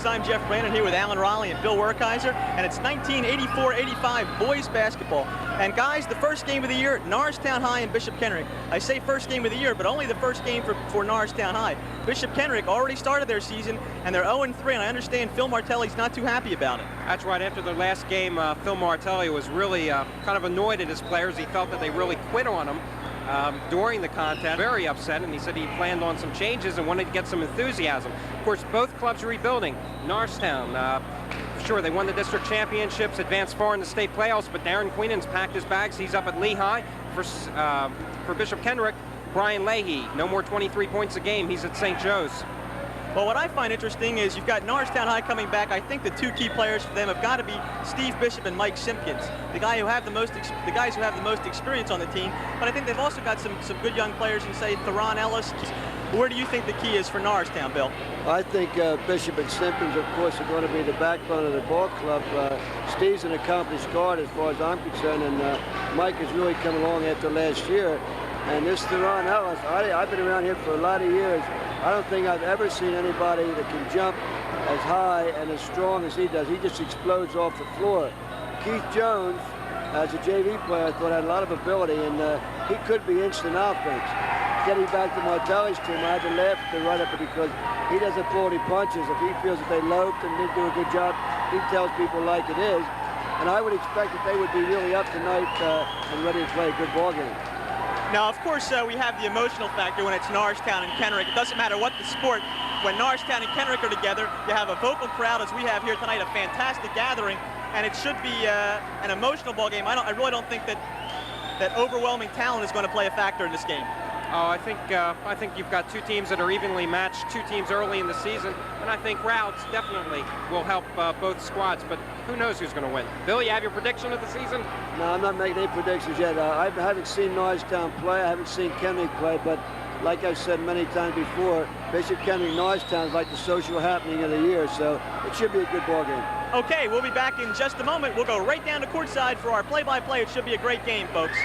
I'm Jeff Brandon here with Alan Raleigh and Bill Werkheiser, and it's 1984-85 boys basketball. And guys, the first game of the year, Norristown High and Bishop Kenrick. I say first game of the year, but only the first game for Norristown High. Bishop Kenrick already started their season, and they're 0-3, and I understand Phil Martelli's not too happy about it. That's right. After their last game, Phil Martelli was really kind of annoyed at his players. He felt that they really quit on him during the contest. Very upset, and he said he planned on some changes and wanted to get some enthusiasm. Of course, both clubs are rebuilding. Norristown, sure, they won the district championships, advanced far in the state playoffs, but Darren Queenan's packed his bags. He's up at Lehigh. For Bishop Kenrick, Brian Leahy, no more 23 points a game. He's at St. Joe's. Well, what I find interesting is you've got Norristown High coming back. I think the two key players for them have got to be Steve Bishop and Mike Simpkins, the guys who have the most experience on the team. But I think they've also got some good young players in, say, Theron Ellis. Where do you think the key is for Norristown, Bill? I think Bishop and Simpkins, of course, are going to be the backbone of the ball club. Steve's an accomplished guard as far as I'm concerned, and Mike has really come along after last year. And this Theron Ellis, I've been around here for a lot of years. I don't think I've ever seen anybody that can jump as high and as strong as he does. He just explodes off the floor. Keith Jones, as a JV player, I thought had a lot of ability, and he could be instant offense. Getting back to Martelli's team, I had to laugh at the run-up because he doesn't pull any punches. If he feels that they loped and didn't do a good job, he tells people like it is. And I would expect that they would be really up tonight and ready to play a good ball game. Now, of course, we have the emotional factor when it's Norristown and Kenrick. It doesn't matter what the sport. When Norristown and Kenrick are together, you have a vocal crowd, as we have here tonight, a fantastic gathering, and it should be an emotional ball game. I really don't think that overwhelming talent is going to play a factor in this game. Oh, I think you've got two teams that are evenly matched, two teams early in the season, and I think crowds definitely will help both squads, but who knows who's going to win. Bill, you have your prediction of the season? No, I'm not making any predictions yet. I haven't seen Norristown play. I haven't seen Kenrick play, but like I said many times before, Bishop Kenrick Norristown is like the social happening of the year, so it should be a good ball game. Okay, we'll be back in just a moment. We'll go right down to courtside for our play-by-play. It should be a great game, folks.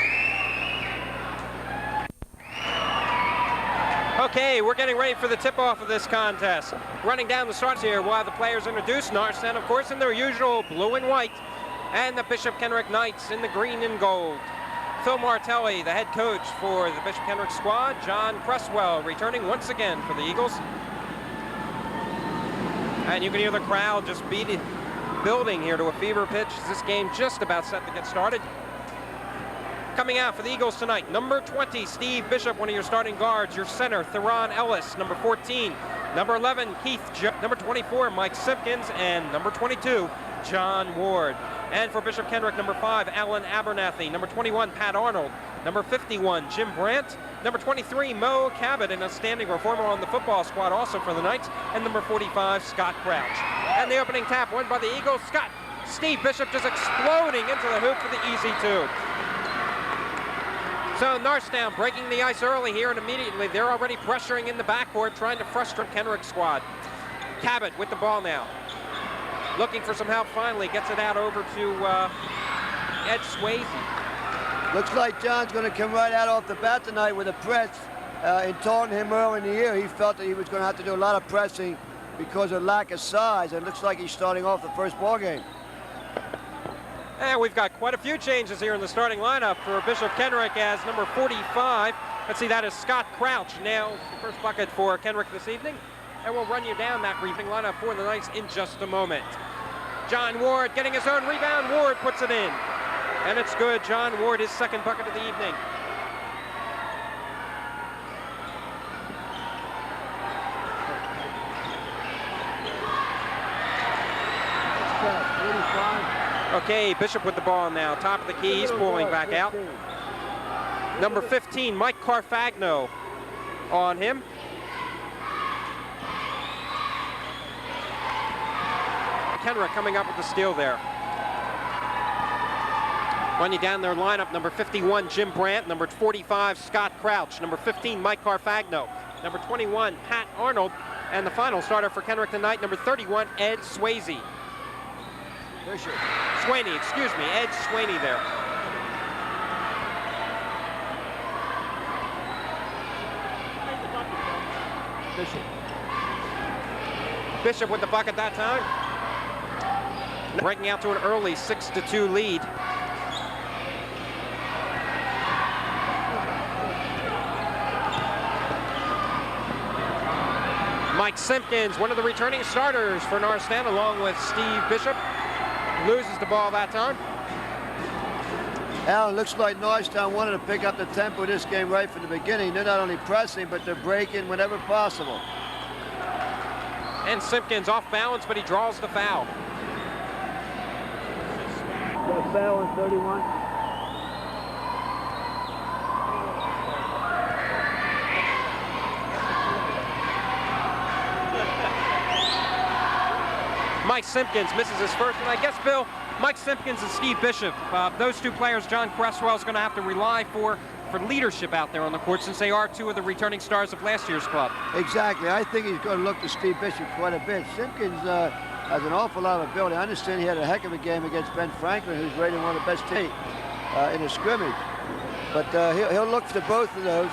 Okay, we're getting ready for the tip-off of this contest. Running down the starts here while the players introduce Norristown, of course, in their usual blue and white, and the Bishop Kenrick Knights in the green and gold. Phil Martelli, the head coach for the Bishop Kenrick squad. John Cresswell returning once again for the Eagles. And you can hear the crowd just building here to a fever pitch as this game just about set to get started. Coming out for the Eagles tonight, number 20, Steve Bishop, one of your starting guards. Your center, Theron Ellis. Number 14, number 11, Keith Jones. Number 24, Mike Simpkins. And number 22, John Ward. And for Bishop Kenrick, number 5, Alan Abernathy. Number 21, Pat Arnold. Number 51, Jim Brandt. Number 23, Mo Cabot, an outstanding performer on the football squad also for the Knights. And number 45, Scott Crouch. And the opening tap won by the Eagles. Steve Bishop just exploding into the hoop for the easy two. So Norristown breaking the ice early here, and immediately they're already pressuring in the backcourt, trying to frustrate Kenrick's squad. Cabot with the ball now. Looking for some help finally, gets it out over to Ed Swayze. Looks like John's going to come right out off the bat tonight with a press. In taunting him early in the year, he felt that he was going to have to do a lot of pressing because of lack of size, and it looks like he's starting off the first ball game. And we've got quite a few changes here in the starting lineup for Bishop Kenrick as number 45. Let's see, that is Scott Crouch. Nails the first bucket for Kenrick this evening. And we'll run you down that briefing lineup for the Knights in just a moment. John Ward getting his own rebound. Ward puts it in. And it's good. John Ward, his second bucket of the evening. Okay, Bishop with the ball now. Top of the key, he's pulling back out. Number 15, Mike Carfagno on him. Kenrick coming up with the steal there. Running down their lineup, number 51, Jim Brandt. Number 45, Scott Crouch. Number 15, Mike Carfagno. Number 21, Pat Arnold. And the final starter for Kenrick tonight, number 31, Ed Swayze. Swaney, excuse me, Ed Swaney there. Bishop with the bucket that time. Breaking out to an early 6-2 lead. Mike Simpkins, one of the returning starters for Norristown, along with Steve Bishop, loses the ball that time. Alan, looks like Norristown wanted to pick up the tempo of this game right from the beginning. They're not only pressing, but they're breaking whenever possible. And Simpkins off balance, but he draws the foul. Got a foul on 31. Mike Simpkins misses his first, and I guess, Bill, Mike Simpkins and Steve Bishop, those two players John Cresswell is going to have to rely for leadership out there on the court, since they are two of the returning stars of last year's club. Exactly. I think he's going to look to Steve Bishop quite a bit. Simpkins has an awful lot of ability. I understand he had a heck of a game against Ben Franklin, who's rated one of the best teams in a scrimmage. But he'll look for both of those.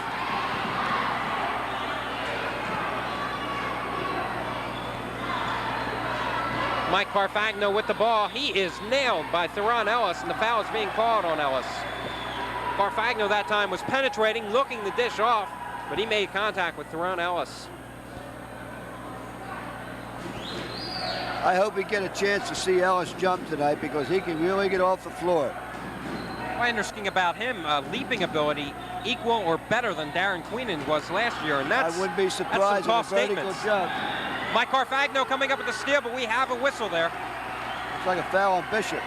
Mike Carfagno with the ball. He is nailed by Theron Ellis, and the foul is being called on Ellis. Carfagno that time was penetrating, looking the dish off, but he made contact with Theron Ellis. I hope we get a chance to see Ellis jump tonight, because he can really get off the floor. My understanding about him, leaping ability equal or better than Darren Queenan was last year, and that's I wouldn't be surprised with a vertical jump. Mike Carfagno coming up with the steal, but we have a whistle there. It's like a foul on Bishop.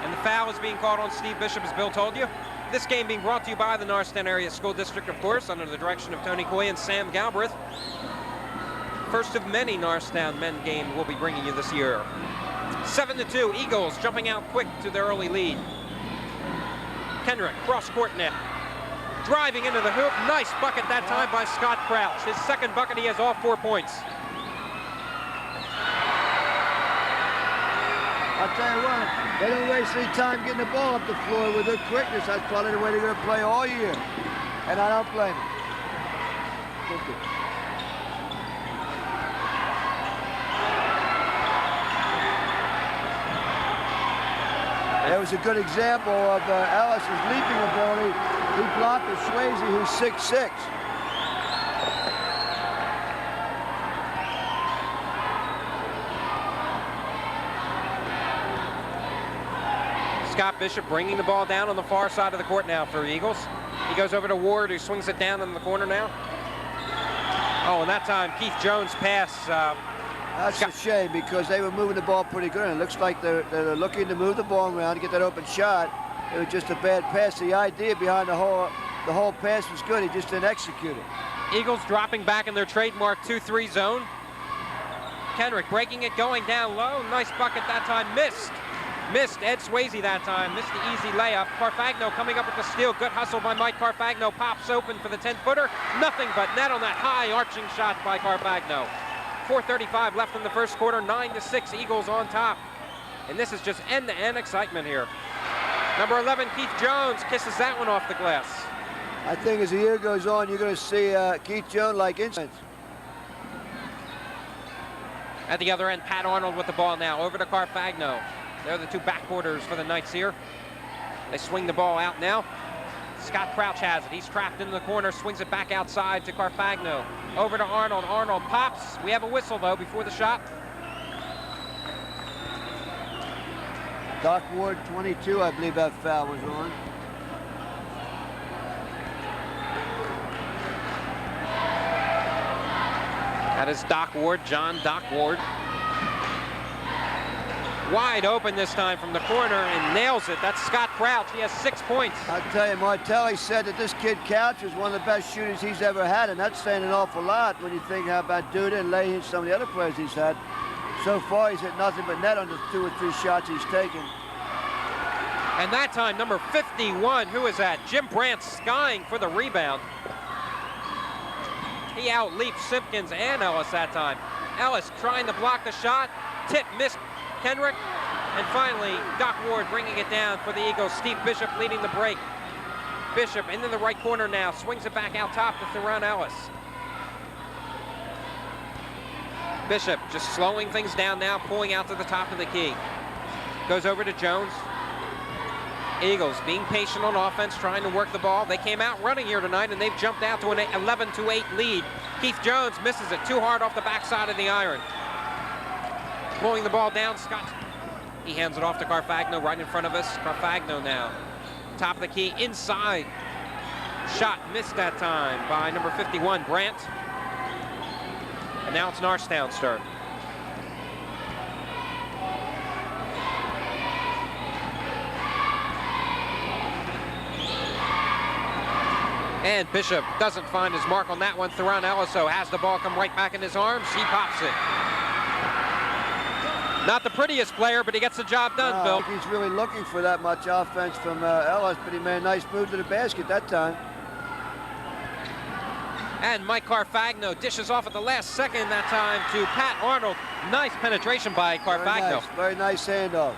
And the foul is being called on Steve Bishop, as Bill told you. This game being brought to you by the Norristown Area School District, of course, under the direction of Tony Coy and Sam Galbraith. First of many Norristown men game we'll be bringing you this year. 7-2, Eagles jumping out quick to their early lead. Kenrick, cross court net. Driving into the hoop, nice bucket that time by Scott Crouch. His second bucket, he has all 4 points. I'll tell you what, they don't waste any time getting the ball up the floor with their quickness. That's probably the way they're going to play all year. And I don't blame them. That was a good example of Ellis's leaping ability. He blocked a Swayze, who's 6'6". Scott Bishop bringing the ball down on the far side of the court now for Eagles. He goes over to Ward, who swings it down in the corner now. Oh, and that time Keith Jones pass. That's a shame, because they were moving the ball pretty good, and it looks like they're looking to move the ball around to get that open shot. It was just a bad pass. The idea behind the whole pass was good. He just didn't execute it. Eagles dropping back in their trademark 2-3 zone. Kenrick breaking it, going down low. Nice bucket that time. Missed Ed Swayze that time. Missed the easy layup. Carfagno coming up with the steal. Good hustle by Mike Carfagno. Pops open for the 10-footer. Nothing but net on that high arching shot by Carfagno. 4:35 left in the first quarter. 9-6, Eagles on top. And this is just end-to-end excitement here. Number 11, Keith Jones, kisses that one off the glass. I think as the year goes on, you're going to see Keith Jones like instance. At the other end, Pat Arnold with the ball now. Over to Carfagno. They're the two backboarders for the Knights here. They swing the ball out now. Scott Crouch has it. He's trapped in the corner, swings it back outside to Carfagno. Over to Arnold. Arnold pops. We have a whistle, though, before the shot. Doc Ward, 22, I believe that foul was on. That is Doc Ward, John Doc Ward. Wide open this time from the corner and nails it. That's Scott Crouch. He has 6 points. I'll tell you, Martelli said that this kid Couch is one of the best shooters he's ever had, and that's saying an awful lot when you think how about Duda and Leahy and some of the other players he's had. So far, he's hit nothing but net on the 2 or 3 shots he's taken. And that time, number 51, who is that? Jim Brandt skying for the rebound. He outleaped Simpkins and Ellis that time. Ellis trying to block the shot. Tip missed Kenrick. And finally, Doc Ward bringing it down for the Eagles. Steve Bishop leading the break. Bishop into the right corner now. Swings it back out top to Theron Ellis. Bishop just slowing things down now, pulling out to the top of the key. Goes over to Jones. Eagles being patient on offense, trying to work the ball. They came out running here tonight, and they've jumped out to an 11-8 lead. Keith Jones misses it too hard off the backside of the iron. Pulling the ball down, Scott. He hands it off to Carfagno right in front of us. Carfagno now. Top of the key, inside. Shot missed that time by number 51, Brandt. And now it's Norristown's turn. And Bishop doesn't find his mark on that one. Theron Elliso has the ball come right back in his arms. He pops it. Not the prettiest player, but he gets the job done, Bill. He's really looking for that much offense from Ellis, but he made a nice move to the basket that time. And Mike Carfagno dishes off at the last second that time to Pat Arnold. Nice penetration by Carfagno. Very nice handoff.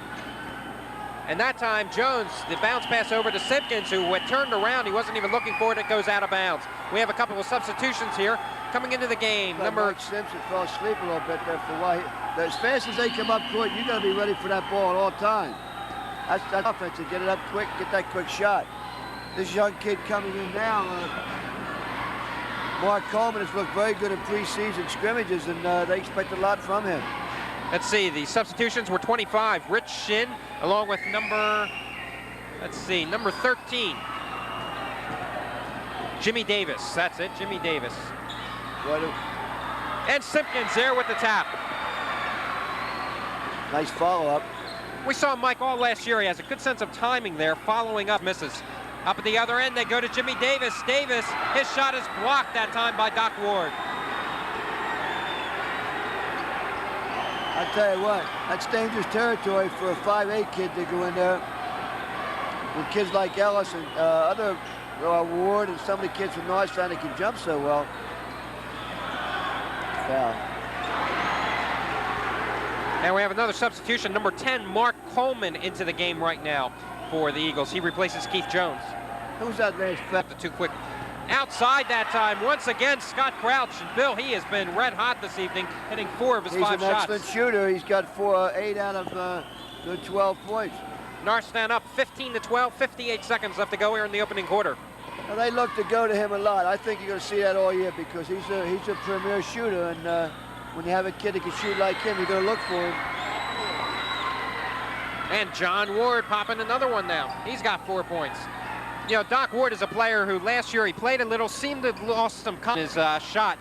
And that time, Jones, the bounce pass over to Simpkins, who had turned around. He wasn't even looking for it. It goes out of bounds. We have a couple of substitutions here coming into the game. Mike Simpson fell asleep a little bit there for a while. As fast as they come up court, you got to be ready for that ball at all times. That's offense to get it up quick, get that quick shot. This young kid coming in now, Mark Coleman, has looked very good in preseason scrimmages, and they expect a lot from him. Let's see, the substitutions were 25. Rich Shin, along with number 13. Jimmy Davis, that's it, Jimmy Davis. And Simpkins there with the tap. Nice follow-up. We saw Mike all last year. He has a good sense of timing there, following up, misses. Up at the other end, they go to Jimmy Davis. Davis, his shot is blocked that time by Doc Ward. I'll tell you what, that's dangerous territory for a 5'8" kid to go in there. With kids like Ellis and other Ward and some of the kids from Norristown that can jump so well. Foul. And we have another substitution, number 10, Mark Coleman, into the game right now for the Eagles. He replaces Keith Jones. Who's that last foul? The two quick. Outside that time, once again, Scott Crouch. And Bill, he has been red hot this evening, hitting 4 of his 5 shots. He's an excellent shooter. He's got 8 out of the 12 points. Norristown up 15-12, 58 seconds left to go here in the opening quarter. Well, they look to go to him a lot. I think you're going to see that all year because he's a premier shooter, and when you have a kid that can shoot like him, you're going to look for him. And John Ward popping another one now. He's got 4 points. You know, Doc Ward is a player who last year he played a little, seemed to have lost some his shot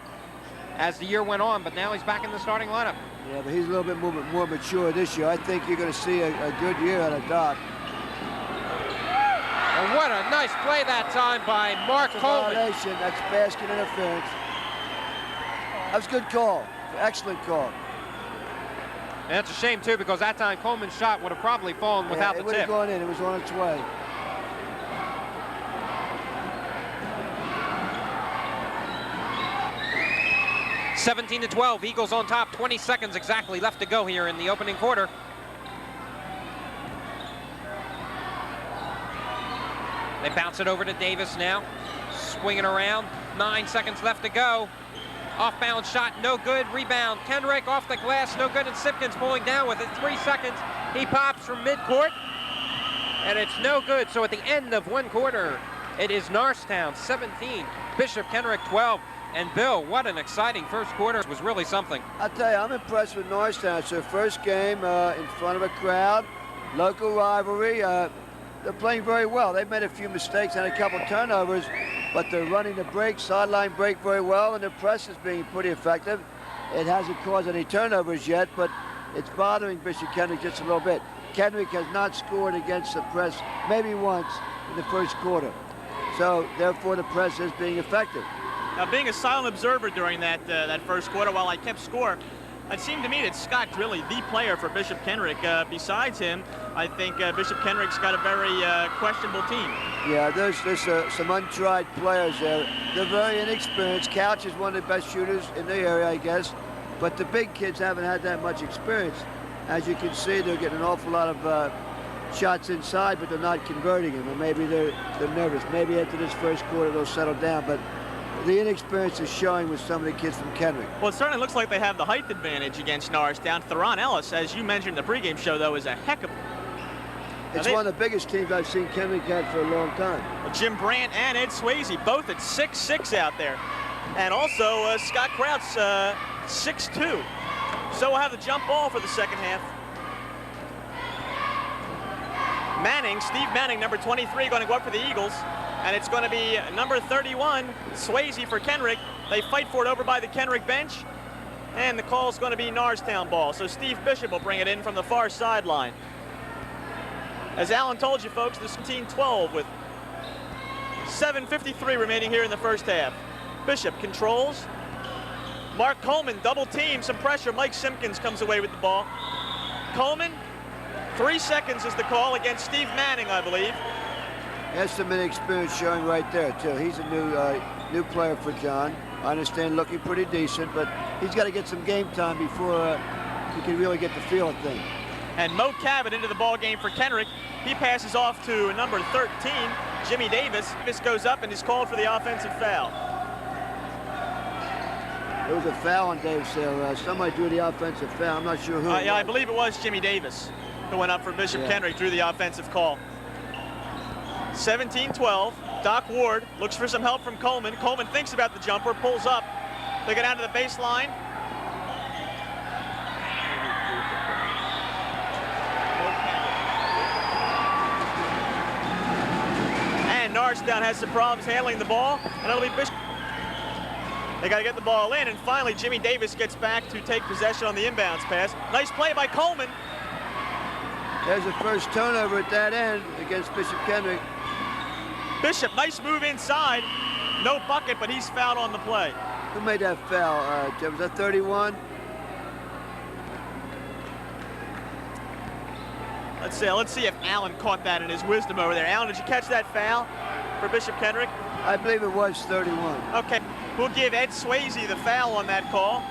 as the year went on, but now he's back in the starting lineup. Yeah, but he's a little bit more mature this year. I think you're going to see a good year out of Doc. And what a nice play that time by Mark Coleman. That's basket interference. That was a good call. Excellent call. And that's a shame, too, because that time Coleman's shot would have probably fallen without the tip. It would have gone in. It was on its way. (17-12), Eagles on top, 20 seconds exactly left to go here in the opening quarter. They bounce it over to Davis now, swinging around, 9 seconds left to go. Off-balance shot, no good, rebound. Kenrick off the glass, no good, and Simpkins pulling down with it, 3 seconds. He pops from midcourt, and it's no good. So at the end of one quarter, it is Norristown 17, Bishop Kenrick 12. And Bill, what an exciting first quarter. It was really something. I'll tell you, I'm impressed with Norristown. It's their first game in front of a crowd, local rivalry. They're playing very well. They've made a few mistakes and a couple turnovers, but they're running the break, sideline break very well, and their press is being pretty effective. It hasn't caused any turnovers yet, but it's bothering Bishop Kenrick just a little bit. Kenrick has not scored against the press maybe once in the first quarter. So therefore the press is being effective. Now, being a silent observer during that first quarter while I kept score, it seemed to me that Scott's really the player for Bishop Kenrick. Besides him, I think Bishop Kenrick's got a very questionable team. Yeah, there's some untried players there. They're very inexperienced. Couch is one of the best shooters in the area, I guess. But the big kids haven't had that much experience. As you can see, they're getting an awful lot of shots inside, but they're not converting them. And maybe they're nervous. Maybe after this first quarter, they'll settle down. But the inexperience is showing with some of the kids from Kenrick. Well, it certainly looks like they have the height advantage against Norristown. Theron Ellis, as you mentioned in the pregame show, though, is a heck of... It's one of the biggest teams I've seen Kenrick have for a long time. Well, Jim Brandt and Ed Swayze, both at 6'6" out there. And also Scott Kraut's 6'2". So we'll have the jump ball for the second half. Manning, Steve Manning, number 23, going to go up for the Eagles. And it's going to be number 31, Swayze for Kenrick. They fight for it over by the Kenrick bench. And the call is going to be Norristown ball. So Steve Bishop will bring it in from the far sideline. As Alan told you, folks, this is 17-12 with 7:53 remaining here in the first half. Bishop controls. Mark Coleman double team, some pressure. Mike Simpkins comes away with the ball. Coleman, 3 seconds is the call against Steve Manning, I believe. Has some inexperience showing right there, too. He's a new player for John. I understand looking pretty decent, but he's got to get some game time before he can really get the feel of things. And Mo Cabot into the ball game for Kenrick. He passes off to number 13, Jimmy Davis. Davis goes up and is called for the offensive foul. There was a foul on Davis there. Somebody drew the offensive foul. I'm not sure who. Yeah, I believe it was Jimmy Davis who went up for Bishop Kenrick, drew the offensive call. 17-12. Doc Ward looks for some help from Coleman. Coleman thinks about the jumper, pulls up. They go down to the baseline. And Norristown has some problems handling the ball, and it'll be Bishop. They got to get the ball in, and finally Jimmy Davis gets back to take possession on the inbounds pass. Nice play by Coleman. There's a first turnover at that end against Bishop Kenrick. Bishop, nice move inside. No bucket, but he's fouled on the play. Who made that foul? Was that 31? Let's see if Allen caught that in his wisdom over there. Allen, did you catch that foul for Bishop Kenrick? I believe it was 31. Okay, we'll give Ed Swayze the foul on that call.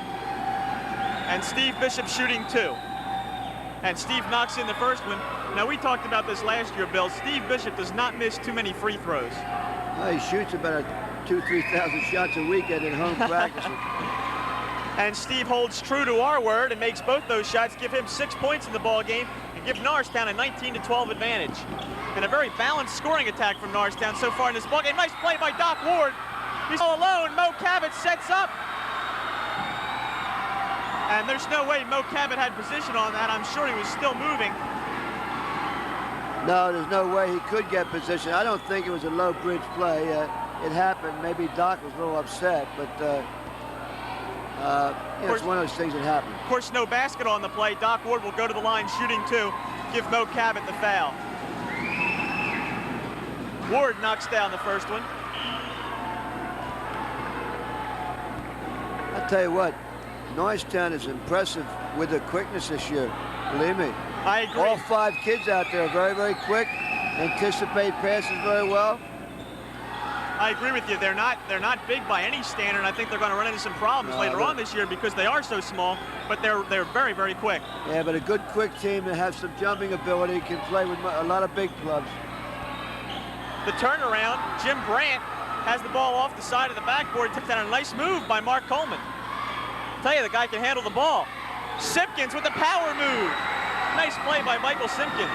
And Steve Bishop shooting 2. And Steve knocks in the first one. Now, we talked about this last year, Bill. Steve Bishop does not miss too many free throws. He shoots about 2,000-3,000 shots a week at home practices. And Steve holds true to our word and makes both those shots, give him 6 points in the ball game, and give Norristown a 19-12 advantage. And a very balanced scoring attack from Norristown so far in this ball game. Nice play by Doc Ward. He's all alone. Mo Cabot sets up. And there's no way Mo Cabot had position on that. I'm sure he was still moving. No, there's no way he could get position. I don't think it was a low bridge play. It happened. Maybe Doc was a little upset, but it's one of those things that happen. Of course, no basket on the play. Doc Ward will go to the line shooting 2, give Mo Cabot the foul. Ward knocks down the first one. I'll tell you what, Norristown is impressive with the quickness this year. Believe me. I agree. All 5 kids out there are very, very quick, anticipate passes very well. I agree with you. They're not big by any standard. I think they're going to run into some problems later on this year because they are so small, but they're very, very quick. Yeah, but a good quick team that has some jumping ability can play with a lot of big clubs. The turnaround, Jim Brandt has the ball off the side of the backboard. Took down a nice move by Mark Coleman. I'll tell you, the guy can handle the ball. Simpkins with the power move. Nice play by Michael Simpkins.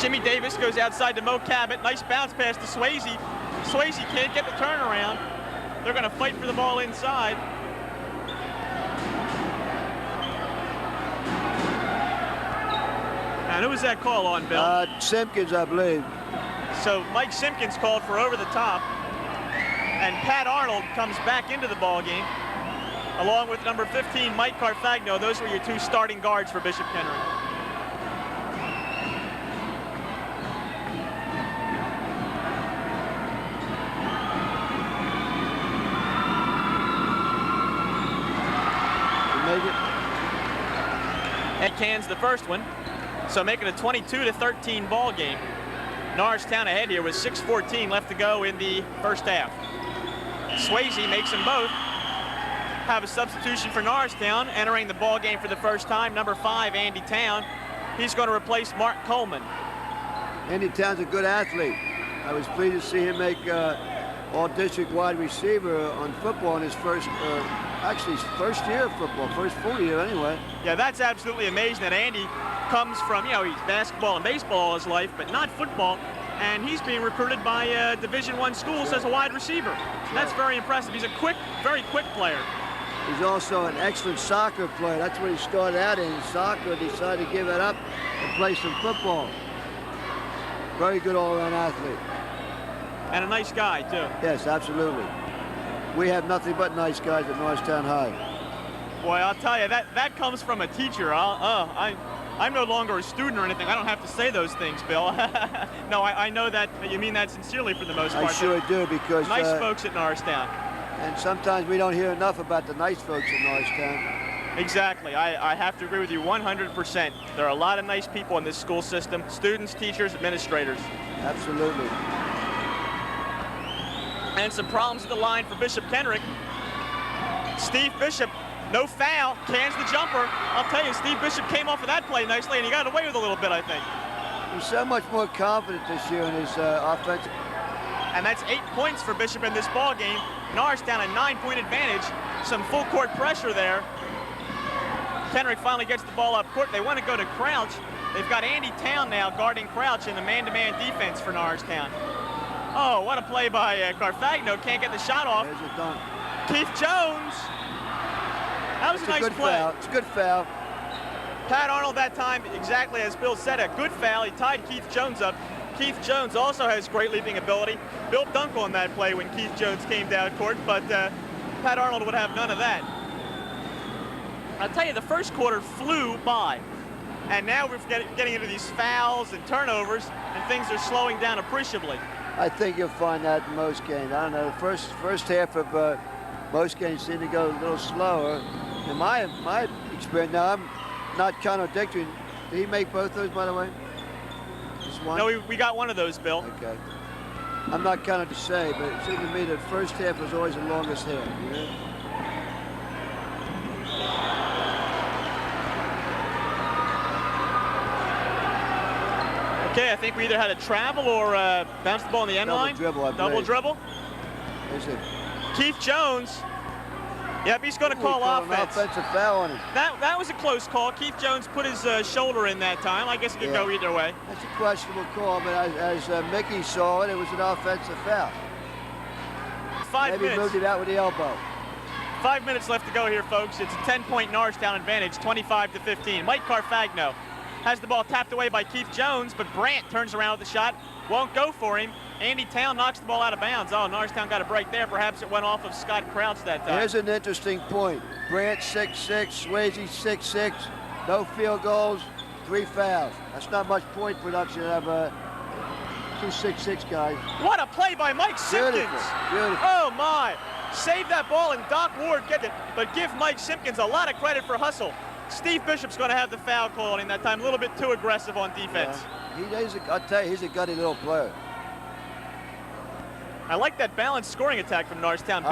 Jimmy Davis goes outside to Mo Cabot. Nice bounce pass to Swayze. Swayze can't get the turnaround. They're going to fight for the ball inside. And And who was that call on, Bill? Simpkins, I believe. So Mike Simpkins called for over the top, and Pat Arnold comes back into the ball game, along with number 15, Mike Carfagno. Those were your two starting guards for Bishop Kenrick. And cans the first one, so making a 22-13 ball game. Norristown ahead here with 6:14 left to go in the first half. Swayze makes them both. Have a substitution for Norristown, entering the ball game for the first time, number 5, Andy Town. He's going to replace Mark Coleman. Andy Town's a good athlete. I was pleased to see him make all-district wide receiver on football in his first year of football, first full year anyway. Yeah, that's absolutely amazing that Andy comes from, you know, he's basketball and baseball all his life, but not football, and he's being recruited by Division I schools as a wide receiver. That's very impressive. He's a quick, very quick player. He's also an excellent soccer player. That's what he started out in, soccer. Decided to give it up and play some football. Very good all-around athlete. And a nice guy, too. Yes, absolutely. We have nothing but nice guys at Norristown High. Boy, I'll tell you, that comes from a teacher. I'm no longer a student or anything. I don't have to say those things, Bill. No, I know that you mean that sincerely for the most part. I sure do, because nice folks at Norristown. And sometimes we don't hear enough about the nice folks at Norristown. Exactly. I have to agree with you 100%. There are a lot of nice people in this school system, students, teachers, administrators. Absolutely. And some problems at the line for Bishop Kenrick. Steve Bishop, no foul, cans the jumper. I'll tell you, Steve Bishop came off of that play nicely, and he got away with a little bit, I think. He's so much more confident this year in his offense. And that's 8 points for Bishop in this ball game. Norristown a 9-point advantage. Some full court pressure there. Kenrick finally gets the ball up court. They want to go to Crouch. They've got Andy Town now guarding Crouch in the man-to-man defense for Norristown. Oh, what a play by Carfagno. Can't get the shot off. There's a dunk. Keith Jones. That was a nice play. Foul. It's a good foul. Pat Arnold that time, exactly as Bill said, a good foul. He tied Keith Jones up. Keith Jones also has great leaping ability. Bill dunked on that play when Keith Jones came down court, but Pat Arnold would have none of that. I'll tell you, the first quarter flew by. And now we're getting into these fouls and turnovers, and things are slowing down appreciably. I think you'll find that in most games. I don't know, the first half of most games seem to go a little slower. In my experience, now I'm not contradicting. Did he make both those, by the way? Just one? No, we got one of those, Bill. Okay. I'm not counting to say, but it seemed to me that the first half was always the longest half. You know? Okay, I think we either had a travel or bounce the ball in the end line. Double dribble. Is it? Keith Jones. Yep, he's going to call offense. An offensive foul on him. That was a close call. Keith Jones put his shoulder in that time. I guess it could go either way. That's a questionable call, but as Mickey saw it, it was an offensive foul. 5 minutes. Maybe moved it out with the elbow. 5 minutes left to go here, folks. It's a 10-point Norristown advantage, 25-15. Mike Carfagno has the ball tapped away by Keith Jones, but Brandt turns around with the shot, won't go for him. Andy Town knocks the ball out of bounds. Oh, Norristown got a break there. Perhaps it went off of Scott Crouch that time. Here's an interesting point. Brandt 6'6", Swayze 6'6", no field goals, 3 fouls. That's not much point production out of 2 6'6" guys. What a play by Mike Simpkins. Beautiful. Oh, my. Save that ball and Doc Ward get it, but give Mike Simpkins a lot of credit for hustle. Steve Bishop's going to have the foul call on him that time. A little bit too aggressive on defense. Yeah. I'll tell you, he's a gutty little player. I like that balanced scoring attack from Norristown.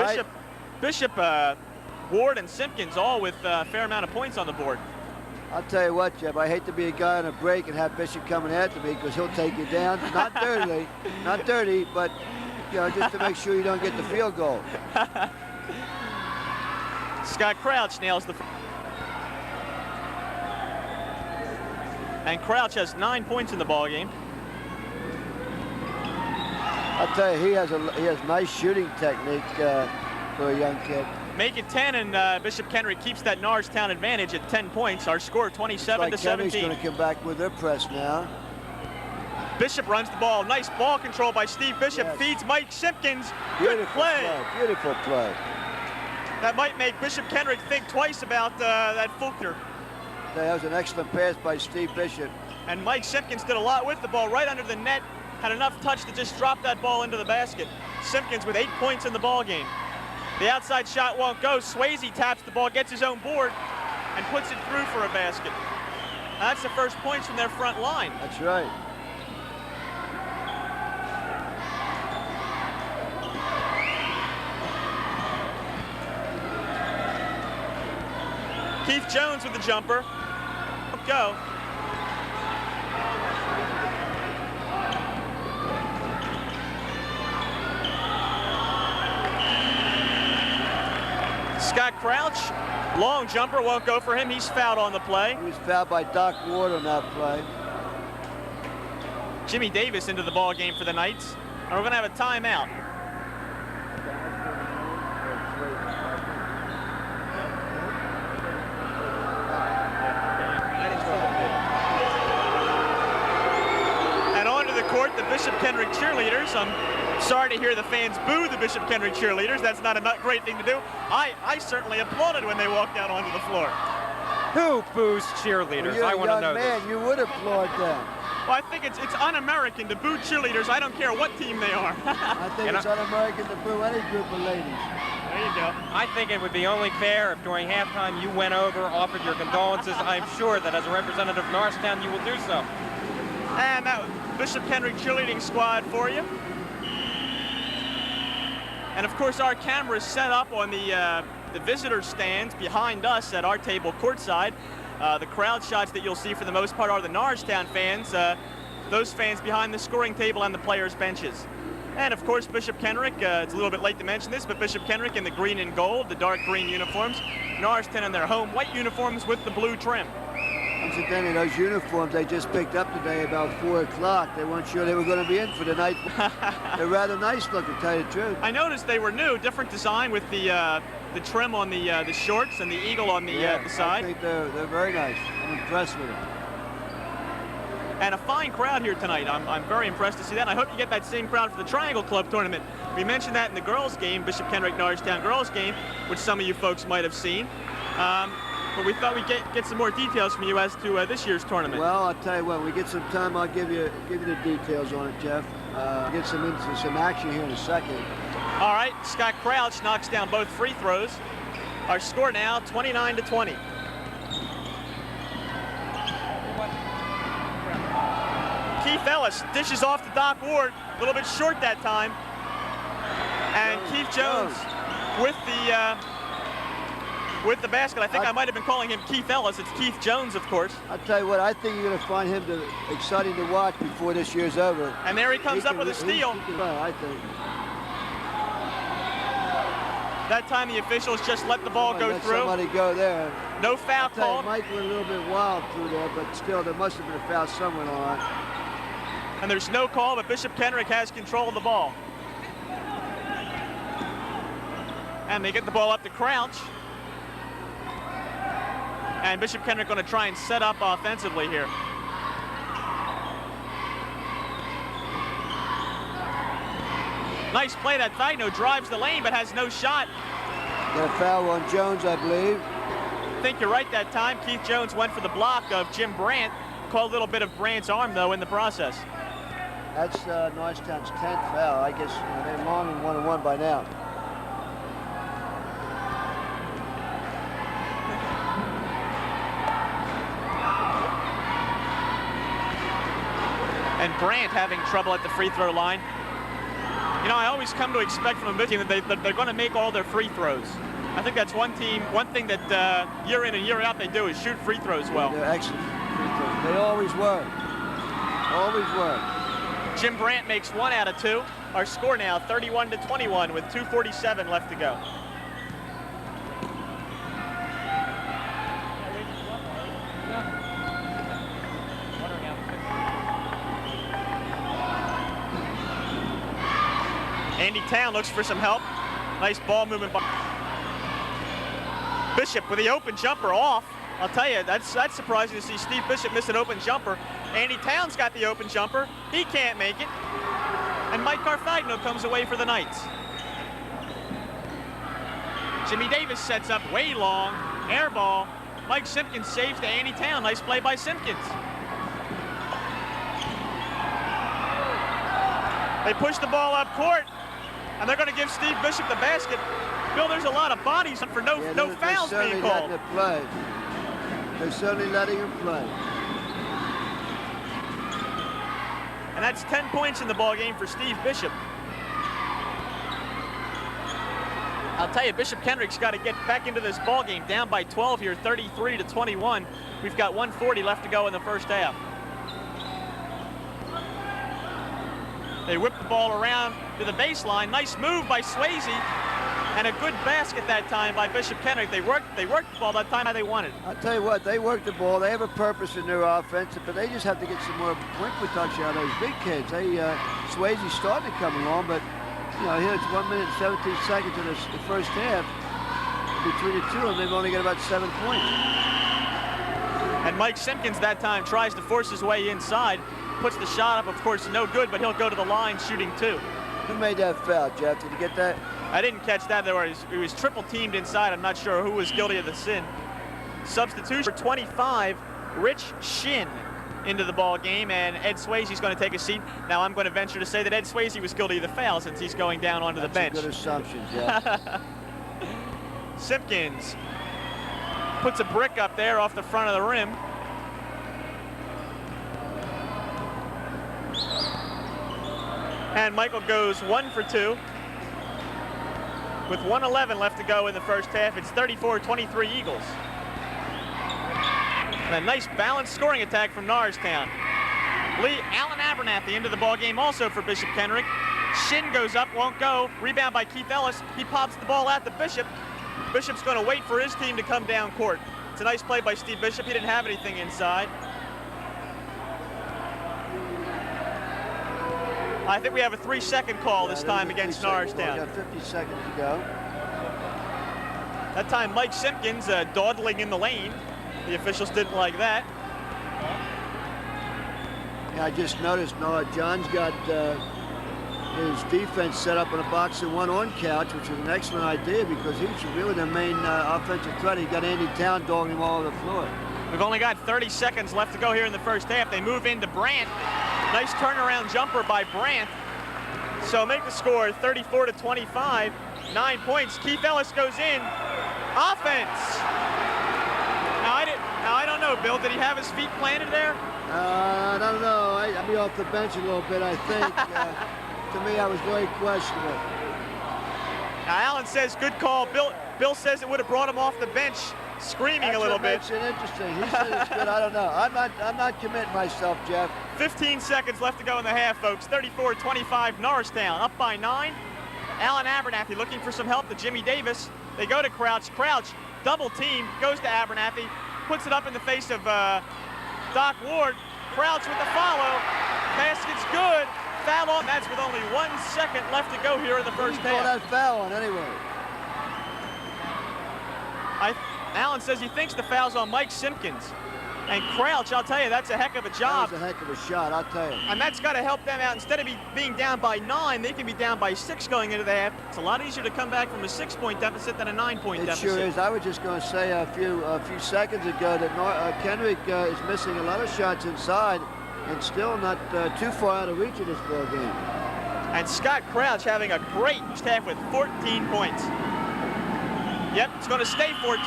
Bishop, Ward, and Simpkins all with a fair amount of points on the board. I'll tell you what, Jeff, I hate to be a guy on a break and have Bishop coming after me because he'll take you down. Not dirty, but you know, just to make sure you don't get the field goal. Scott Crouch nails the. And Crouch has 9 points in the ball game. I'll tell you, he has nice shooting technique for a young kid. make it 10, and Bishop Kenrick keeps that Norristown advantage at 10 points. Our score 27 to 17. Kenrick's going to come back with their press now. Bishop runs the ball. Nice ball control by Steve Bishop. Yes. Feeds Mike Simpkins. Beautiful Good play. Beautiful play. That might make Bishop Kenrick think twice about that Fulker. That was an excellent pass by Steve Bishop. And Mike Simpkins did a lot with the ball right under the net. Had enough touch to just drop that ball into the basket. Simpkins with 8 points in the ball game. The outside shot won't go. Swayze taps the ball, gets his own board, and puts it through for a basket. Now, that's the first points from their front line. That's right. Keith Jones with the jumper. Go. Scott Crouch, long jumper, won't go for him. He's fouled on the play. He was fouled by Doc Ward on that play. Jimmy Davis into the ball game for the Knights. And we're going to have a timeout. And onto the court, the Bishop Kenrick cheerleaders. I'm sorry to hear the fans boo the Bishop Kenrick cheerleaders. That's not a great thing to do. I certainly applauded when they walked out onto the floor. Who boos cheerleaders? I want to know man, this. you would applaud them. Well, I think it's un-American to boo cheerleaders. I don't care what team they are. I think it's un-American to boo any group of ladies. There you go. I think it would be only fair if during halftime you went over, offered your condolences. I'm sure that as a representative of Norristown, you will do so. And that was Bishop Kenrick cheerleading squad for you. And of course, our camera is set up on the visitor stands behind us at our table courtside. The crowd shots that you'll see for the most part are the Norristown fans, those fans behind the scoring table and the players' benches. And of course, Bishop Kenrick, it's a little bit late to mention this, but Bishop Kenrick in the green and gold, the dark green uniforms. Norristown in their home white uniforms with the blue trim. Incidentally, those uniforms they just picked up today about 4 o'clock. They weren't sure they were going to be in for the night. They're rather nice looking, to tell you the truth. I noticed they were new, different design with the trim on the shorts and the eagle on the side. I think they're very nice. I'm impressed with them. And a fine crowd here tonight. I'm very impressed to see that. And I hope you get that same crowd for the Triangle Club tournament. We mentioned that in the girls' game, Bishop Kenrick Norristown girls' game, which some of you folks might have seen. But we thought we'd get some more details from you as to this year's tournament. Well, I'll tell you what. When we get some time, I'll give you the details on it, Jeff. Get some action here in a second. All right, Scott Crouch knocks down both free throws. Our score now 29 to 20. Keith Ellis dishes off to Doc Ward, a little bit short that time. And Keith Jones with the basket. I think I might have been calling him Keith Ellis. It's Keith Jones, of course. I'll tell you what, I think you're going to find him exciting to watch before this year's over. And there he comes up with a steal. I think. That time the officials just let the ball go through. Somebody go there. No foul called. Mike went a little bit wild through there, but still there must have been a foul somewhere on. And there's no call, but Bishop Kenrick has control of the ball. And they get the ball up to Crouch. And Bishop Kenrick going to try and set up offensively here. Nice play. That Thagno drives the lane but has no shot. Got a foul on Jones, I believe. I think you're right that time. Keith Jones went for the block of Jim Brandt. Caught a little bit of Brandt's arm, though, in the process. That's Norristown's 10th foul. I guess they're long and 1-1 by now. And Brandt having trouble at the free throw line. You know, I always come to expect from a mid team that they're going to make all their free throws. I think that's one thing that year in and year out they do is shoot free throws well. They're excellent free throws. They always were. Always were. Jim Brandt makes 1 out of 2. Our score now 31 to 21 with 2:47 left to go. Andy Town looks for some help. Nice ball movement by Bishop with the open jumper off. I'll tell you, that's surprising to see Steve Bishop miss an open jumper. Andy Towns got the open jumper. He can't make it. And Mike Carfagno comes away for the Knights. Jimmy Davis sets up way long. Air ball. Mike Simpkins saves to Andy Towns. Nice play by Simpkins. They push the ball up court, and they're going to give Steve Bishop the basket. Bill, there's a lot of bodies for no fouls being called. They're certainly letting him play. And that's 10 points in the ball game for Steve Bishop. I'll tell you, Bishop Kenrick's got to get back into this ball game. Down by 12 here, 33-21. We've got 1:40 left to go in the first half. They whip the ball around to the baseline. Nice move by Swayze. And a good basket that time by Bishop Kenrick. They worked the ball that time how they wanted. I'll tell you what, they work the ball. They have a purpose in their offense, but they just have to get some more point production out of those big kids. Swayze's starting to come along, but here it's 1 minute and 17 seconds in the first half. Between the two of them, they've only got about 7 points. And Mike Simpkins that time tries to force his way inside. Puts the shot up, of course, no good, but he'll go to the line shooting 2. Who made that foul, Jeff? Did you get that? I didn't catch that. He was triple teamed inside. I'm not sure who was guilty of the sin. Substitution for 25, Rich Shin into the ball game, and Ed Swayze's going to take a seat. Now I'm going to venture to say that Ed Swayze was guilty of the foul since he's going down onto the bench. That's a good assumption, Jeff. Simpkins puts a brick up there off the front of the rim. And Michael goes 1 for 2. With 1:11 left to go in the first half, it's 34-23 Eagles. And a nice balanced scoring attack from Norristown. Alan Abernathy into the ball game also for Bishop Kenrick. Shin goes up, won't go. Rebound by Keith Ellis. He pops the ball out to Bishop. Bishop's going to wait for his team to come down court. It's a nice play by Steve Bishop. He didn't have anything inside. I think we have a 3-second call this time against Norristown. Got 50 seconds to go. That time Mike Simpkins dawdling in the lane. The officials didn't like that. Yeah, I just noticed John's got his defense set up on a box and one on couch, which is an excellent idea because he's really the main offensive threat. He got Andy Town dogging him all over the floor. We've only got 30 seconds left to go here in the first half. They move into Brandt. Nice turnaround jumper by Brandt. So make the score 34-25. 9 points. Keith Ellis goes in. Offense. Now I don't know, Bill. Did he have his feet planted there? I don't know. I'll be off the bench a little bit, I think. To me, I was very questionable. Now Alan says good call. Bill says it would have brought him off the bench, screaming a little bit. That's what makes it interesting. He said it's good. I don't know. I'm not committing myself, Jeff. 15 seconds left to go in the half, folks. 34-25 Norristown, up by 9. Alan Abernathy looking for some help to Jimmy Davis. They go to Crouch. Crouch, double team, goes to Abernathy, puts it up in the face of Doc Ward. Crouch with the follow. Basket's good. Foul on. That's with only 1 second left to go here in the first half. Call that foul on anyway. Alan says he thinks the foul's on Mike Simpkins. And Crouch, I'll tell you, that's a heck of a job. That was a heck of a shot, I'll tell you. And that's got to help them out. Instead of being down by 9, they can be down by 6 going into the half. It's a lot easier to come back from a 6-point deficit than a 9-point deficit. It sure is. I was just going to say a few seconds ago that Kenrick is missing a lot of shots inside and still not too far out of reach of this ball game. And Scott Crouch having a great half with 14 points. Yep, it's going to stay 14.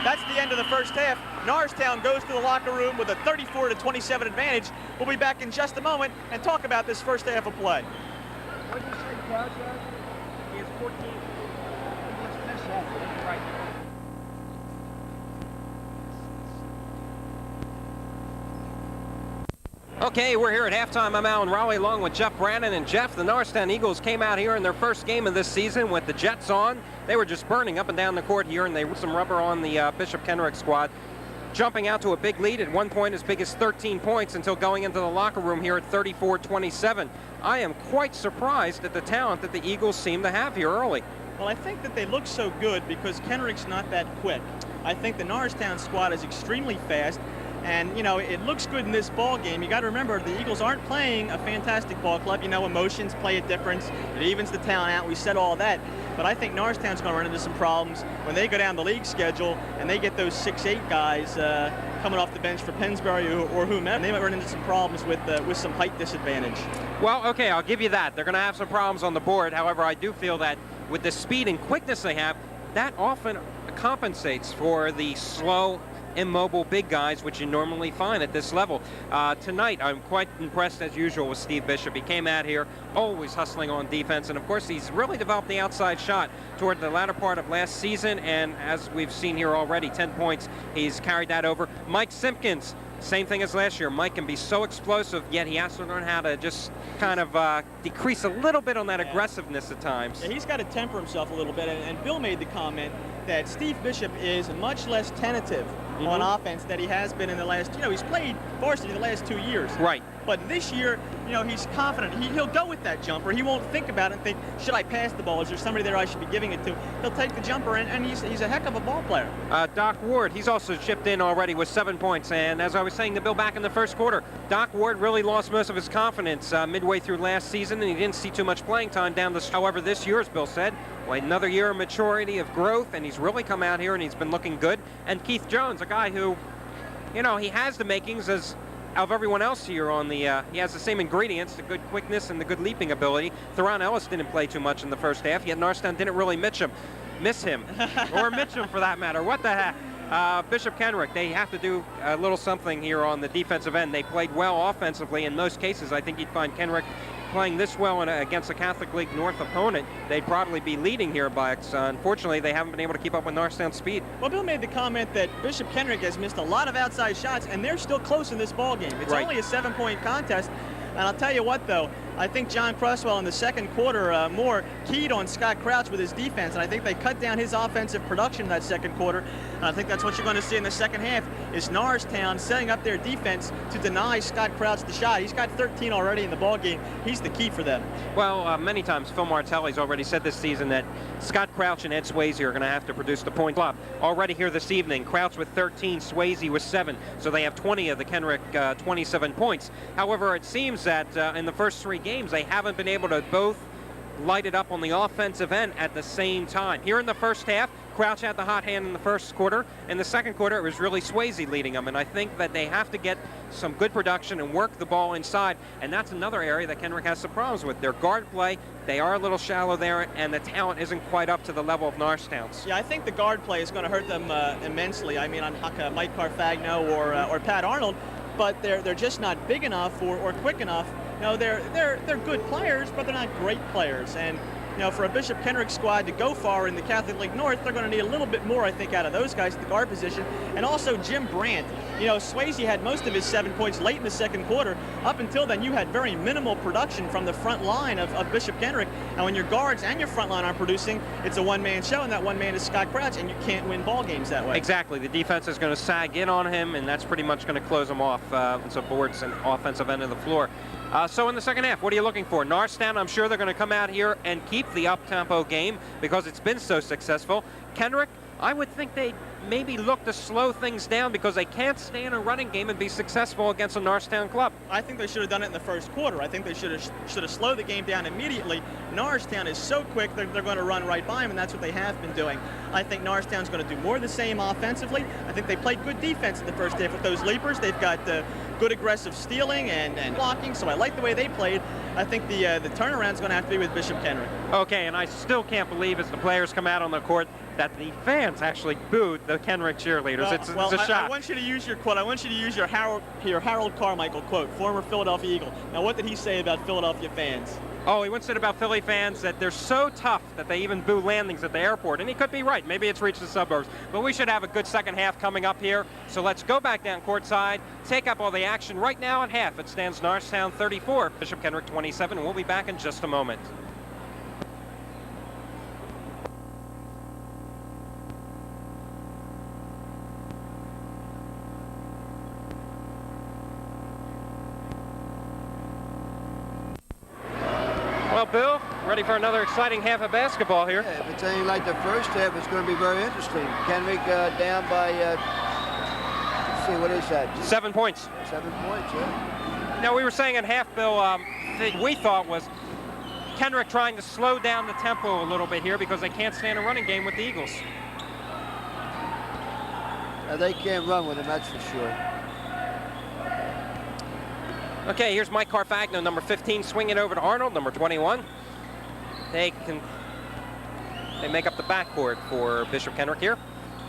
That's the end of the first half. Norristown goes to the locker room with a 34-27 advantage. We'll be back in just a moment and talk about this first half of play. What did you say, Crouch? He has 14. Right. Okay, we're here at halftime. I'm Alan Raleigh along with Jeff Brannon. And Jeff, the Norristown Eagles came out here in their first game of this season with the Jets on. They were just burning up and down the court here, and they put some rubber on the Bishop Kenrick squad, jumping out to a big lead at one point as big as 13 points until going into the locker room here at 34-27. I am quite surprised at the talent that the Eagles seem to have here early. Well, I think that they look so good because Kenrick's not that quick. I think the Norristown squad is extremely fast. And, you know, it looks good in this ball game. You got to remember, the Eagles aren't playing a fantastic ball club. You know, emotions play a difference. It evens the talent out. We said all that. But I think Norristown's going to run into some problems when they go down the league schedule and they get those 6'8" guys coming off the bench for Pennsbury or whomever. They might run into some problems with some height disadvantage. Well, okay, I'll give you that. They're going to have some problems on the board. However, I do feel that with the speed and quickness they have, that often compensates for the slow, immobile big guys, which you normally find at this level. Tonight, I'm quite impressed as usual with Steve Bishop. He came out here always hustling on defense, and of course he's really developed the outside shot toward the latter part of last season, and as we've seen here already, 10 points, he's carried that over. Mike Simpkins, same thing as last year. Mike can be so explosive, yet he has to learn how to just kind of decrease a little bit on that aggressiveness at times. Yeah, he's got to temper himself a little bit, and Bill made the comment that Steve Bishop is much less tentative on offense than he has been in the last, he's played varsity the last 2 years. Right. But this year, he's confident. He'll go with that jumper. He won't think about it and think, should I pass the ball? Is there somebody there I should be giving it to? He'll take the jumper, and he's a heck of a ball player. Doc Ward, he's also chipped in already with 7 points. And as I was saying to Bill back in the first quarter, Doc Ward really lost most of his confidence midway through last season, and he didn't see too much playing time down the stretch. However, this year, as Bill said, well, another year of maturity, of growth, and he's really come out here and he's been looking good. And Keith Jones, a guy who, he has the makings of everyone else here on the, he has the same ingredients, the good quickness and the good leaping ability. Theron Ellis didn't play too much in the first half, yet Norristown didn't really miss him, or mitch him for that matter. What the heck? Bishop Kenrick, they have to do a little something here on the defensive end. They played well offensively in most cases. I think you'd find Kenrick playing this well against a Catholic League North opponent, they'd probably be leading here, but unfortunately they haven't been able to keep up with Norristown's speed. Well, Bill made the comment that Bishop Kenrick has missed a lot of outside shots, and they're still close in this ball game. It's only a 7-point contest, and I'll tell you what, though, I think John Cresswell in the second quarter more keyed on Scott Crouch with his defense, and I think they cut down his offensive production in that second quarter, and I think that's what you're going to see in the second half, is Norristown setting up their defense to deny Scott Crouch the shot. He's got 13 already in the ball game. He's the key for them. Well, many times Phil Martelli's already said this season that Scott Crouch and Ed Swayze are going to have to produce the point club. Already here this evening, Crouch with 13, Swayze with 7, so they have 20 of the Kenrick 27 points. However, it seems that in the first 3 games, they haven't been able to both light it up on the offensive end at the same time. Here in the first half, Crouch had the hot hand in the first quarter. In the second quarter, it was really Swayze leading them, and I think that they have to get some good production and work the ball inside, and that's another area that Kenrick has some problems with. Their guard play, they are a little shallow there, and the talent isn't quite up to the level of Norristown's. Yeah, I think the guard play is going to hurt them immensely. I mean, on Mike Carfagno or Pat Arnold, but they're just not big enough or quick enough. They're good players, but they're not great players. And for a Bishop Kenrick squad to go far in the Catholic League North, they're going to need a little bit more, I think, out of those guys at the guard position. And also Jim Brandt. Swayze had most of his 7 points late in the second quarter. Up until then, you had very minimal production from the front line of Bishop Kenrick. And when your guards and your front line aren't producing, it's a one-man show, and that one man is Scott Crouch, and you can't win ball games that way. Exactly. The defense is going to sag in on him, and that's pretty much going to close him off. So boards and offensive end of the floor. So in the second half, what are you looking for? Norristown, I'm sure they're going to come out here and keep the up-tempo game because it's been so successful. Kenrick, I would think they maybe look to slow things down because they can't stay in a running game and be successful against a Norristown club. I think they should have done it in the first quarter. I think they should have slowed the game down immediately. Norristown is so quick, they're going to run right by them, and that's what they have been doing. I think Norristown's going to do more of the same offensively. I think they played good defense in the first half with those leapers. They've got good aggressive stealing and blocking, so I like the way they played. I think the turnaround's going to have to be with Bishop Kenrick. Okay, and I still can't believe as the players come out on the court that the fans actually booed the Kenrick cheerleaders. It's a shock. I want you to use your quote. I want you to use your Harold Carmichael quote, former Philadelphia Eagle. Now, what did he say about Philadelphia fans? Oh, he once said about Philly fans that they're so tough that they even boo landings at the airport. And he could be right. Maybe it's reached the suburbs. But we should have a good second half coming up here. So let's go back down courtside, take up all the action. Right now at half, it stands Norristown 34, Bishop Kenrick 27, and we'll be back in just a moment. Well, Bill, ready for another exciting half of basketball here. Yeah, if it's anything like the first half, it's going to be very interesting. Kenrick down by, let's see, what is that? 7 points. 7 points, yeah. Now, we were saying at half, Bill, thing we thought was Kenrick trying to slow down the tempo a little bit here because they can't stand a running game with the Eagles. They can't run with him, that's for sure. Okay, here's Mike Carfagno, number 15, swinging over to Arnold, number 21. They make up the backcourt for Bishop Kenrick here.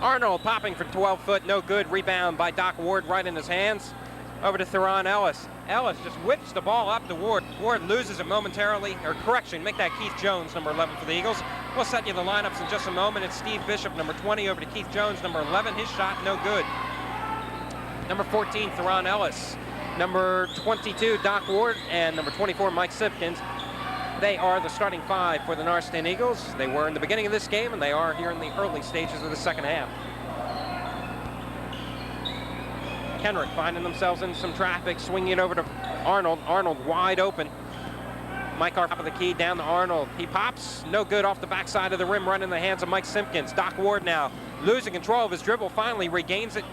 Arnold popping for 12 foot, no good. Rebound by Doc Ward right in his hands. Over to Theron Ellis. Ellis just whips the ball up to Ward. Ward loses it momentarily, or correction, make that Keith Jones, number 11 for the Eagles. We'll set you the lineups in just a moment. It's Steve Bishop, number 20, over to Keith Jones, number 11. His shot, no good. Number 14, Theron Ellis. Number 22, Doc Ward, and number 24, Mike Simpkins. They are the starting five for the Norristown Eagles. They were in the beginning of this game, and they are here in the early stages of the second half. Kenrick finding themselves in some traffic, swinging it over to Arnold. Arnold wide open. Mike top of the key, down to Arnold. He pops, no good, off the backside of the rim, right in the hands of Mike Simpkins. Doc Ward now losing control of his dribble, finally regains it.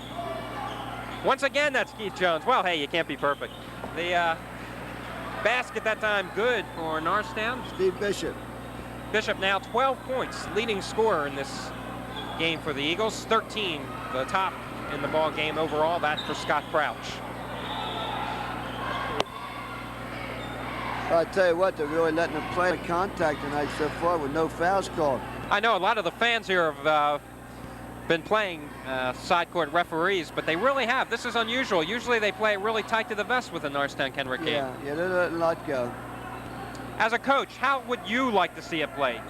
Once again, that's Keith Jones. Well, hey, you can't be perfect. The basket that time good for Norristown. Steve Bishop. Bishop now 12 points, leading scorer in this game for the Eagles. 13, the top in the ball game overall. That for Scott Crouch. I tell you what, they're really letting them play contact tonight so far with no fouls called. I know a lot of the fans here have been playing side court referees, but they really have. This is unusual. Usually they play it really tight to the vest with the Norristown Kenrick game. Yeah, they're letting a lot go. As a coach, how would you like to see it played?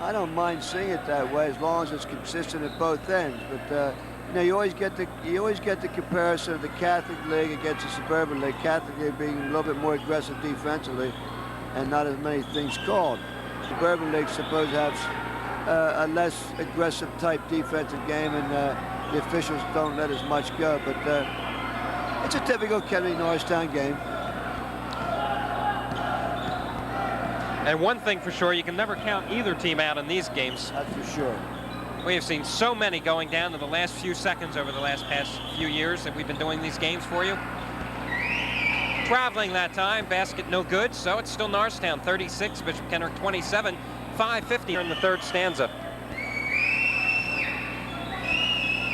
I don't mind seeing it that way as long as it's consistent at both ends. But you know, you always get the comparison of the Catholic League against the Suburban League. Catholic League being a little bit more aggressive defensively, and not as many things called. Suburban League supposed to have a less aggressive type defensive game, and the officials don't let as much go. But it's a typical Kenrick Norristown game. And one thing for sure, you can never count either team out in these games. That's for sure. We have seen so many going down to the last few seconds over the past few years that we've been doing these games for you. Traveling that time, basket no good, so it's still Norristown 36, Bishop Kenrick 27, 5:50 in the third stanza.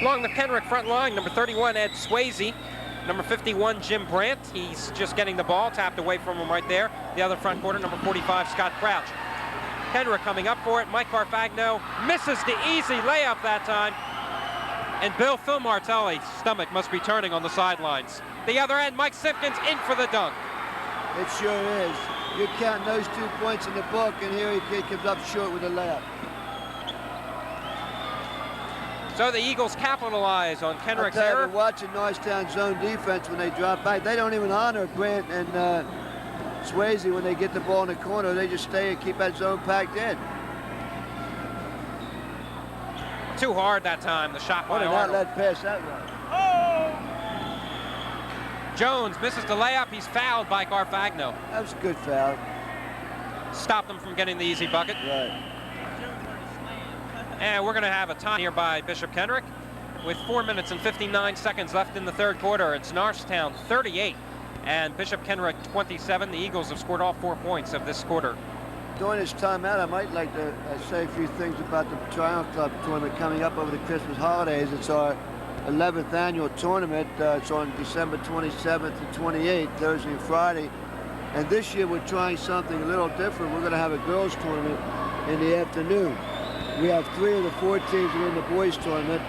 Along the Kenrick front line, number 31, Ed Swayze. Number 51, Jim Brandt. He's just getting the ball, tapped away from him right there. The other front quarter, number 45, Scott Crouch. Kenrick coming up for it. Mike Carfagno misses the easy layup that time. And Phil Martelli's stomach must be turning on the sidelines. The other end, Mike Simpkins in for the dunk. It sure is. You're counting those 2 points in the book, and here he comes up short with a layup. So the Eagles capitalize on Kenrick's I'll tell you, error. watching Norristown zone defense when they drop back, they don't even honor Brandt and Swayze when they get the ball in the corner. They just stay and keep that zone packed in. Too hard that time, the shot by What an Arnold. outlet pass that was. Jones misses the layup. He's fouled by Carfagno. That was a good foul. Stopped him from getting the easy bucket. Right. And we're going to have a tie here by Bishop Kenrick with 4 minutes and 59 seconds left in the third quarter. It's Norristown 38 and Bishop Kenrick 27. The Eagles have scored all 4 points of this quarter. During this timeout, I might like to say a few things about the Triumph Club tournament coming up over the Christmas holidays. It's our 11th annual tournament. It's on December 27th and 28th, Thursday and Friday. And this year we're trying something a little different. We're going to have a girls tournament in the afternoon. We have 3 of the 4 teams that are in the boys tournament.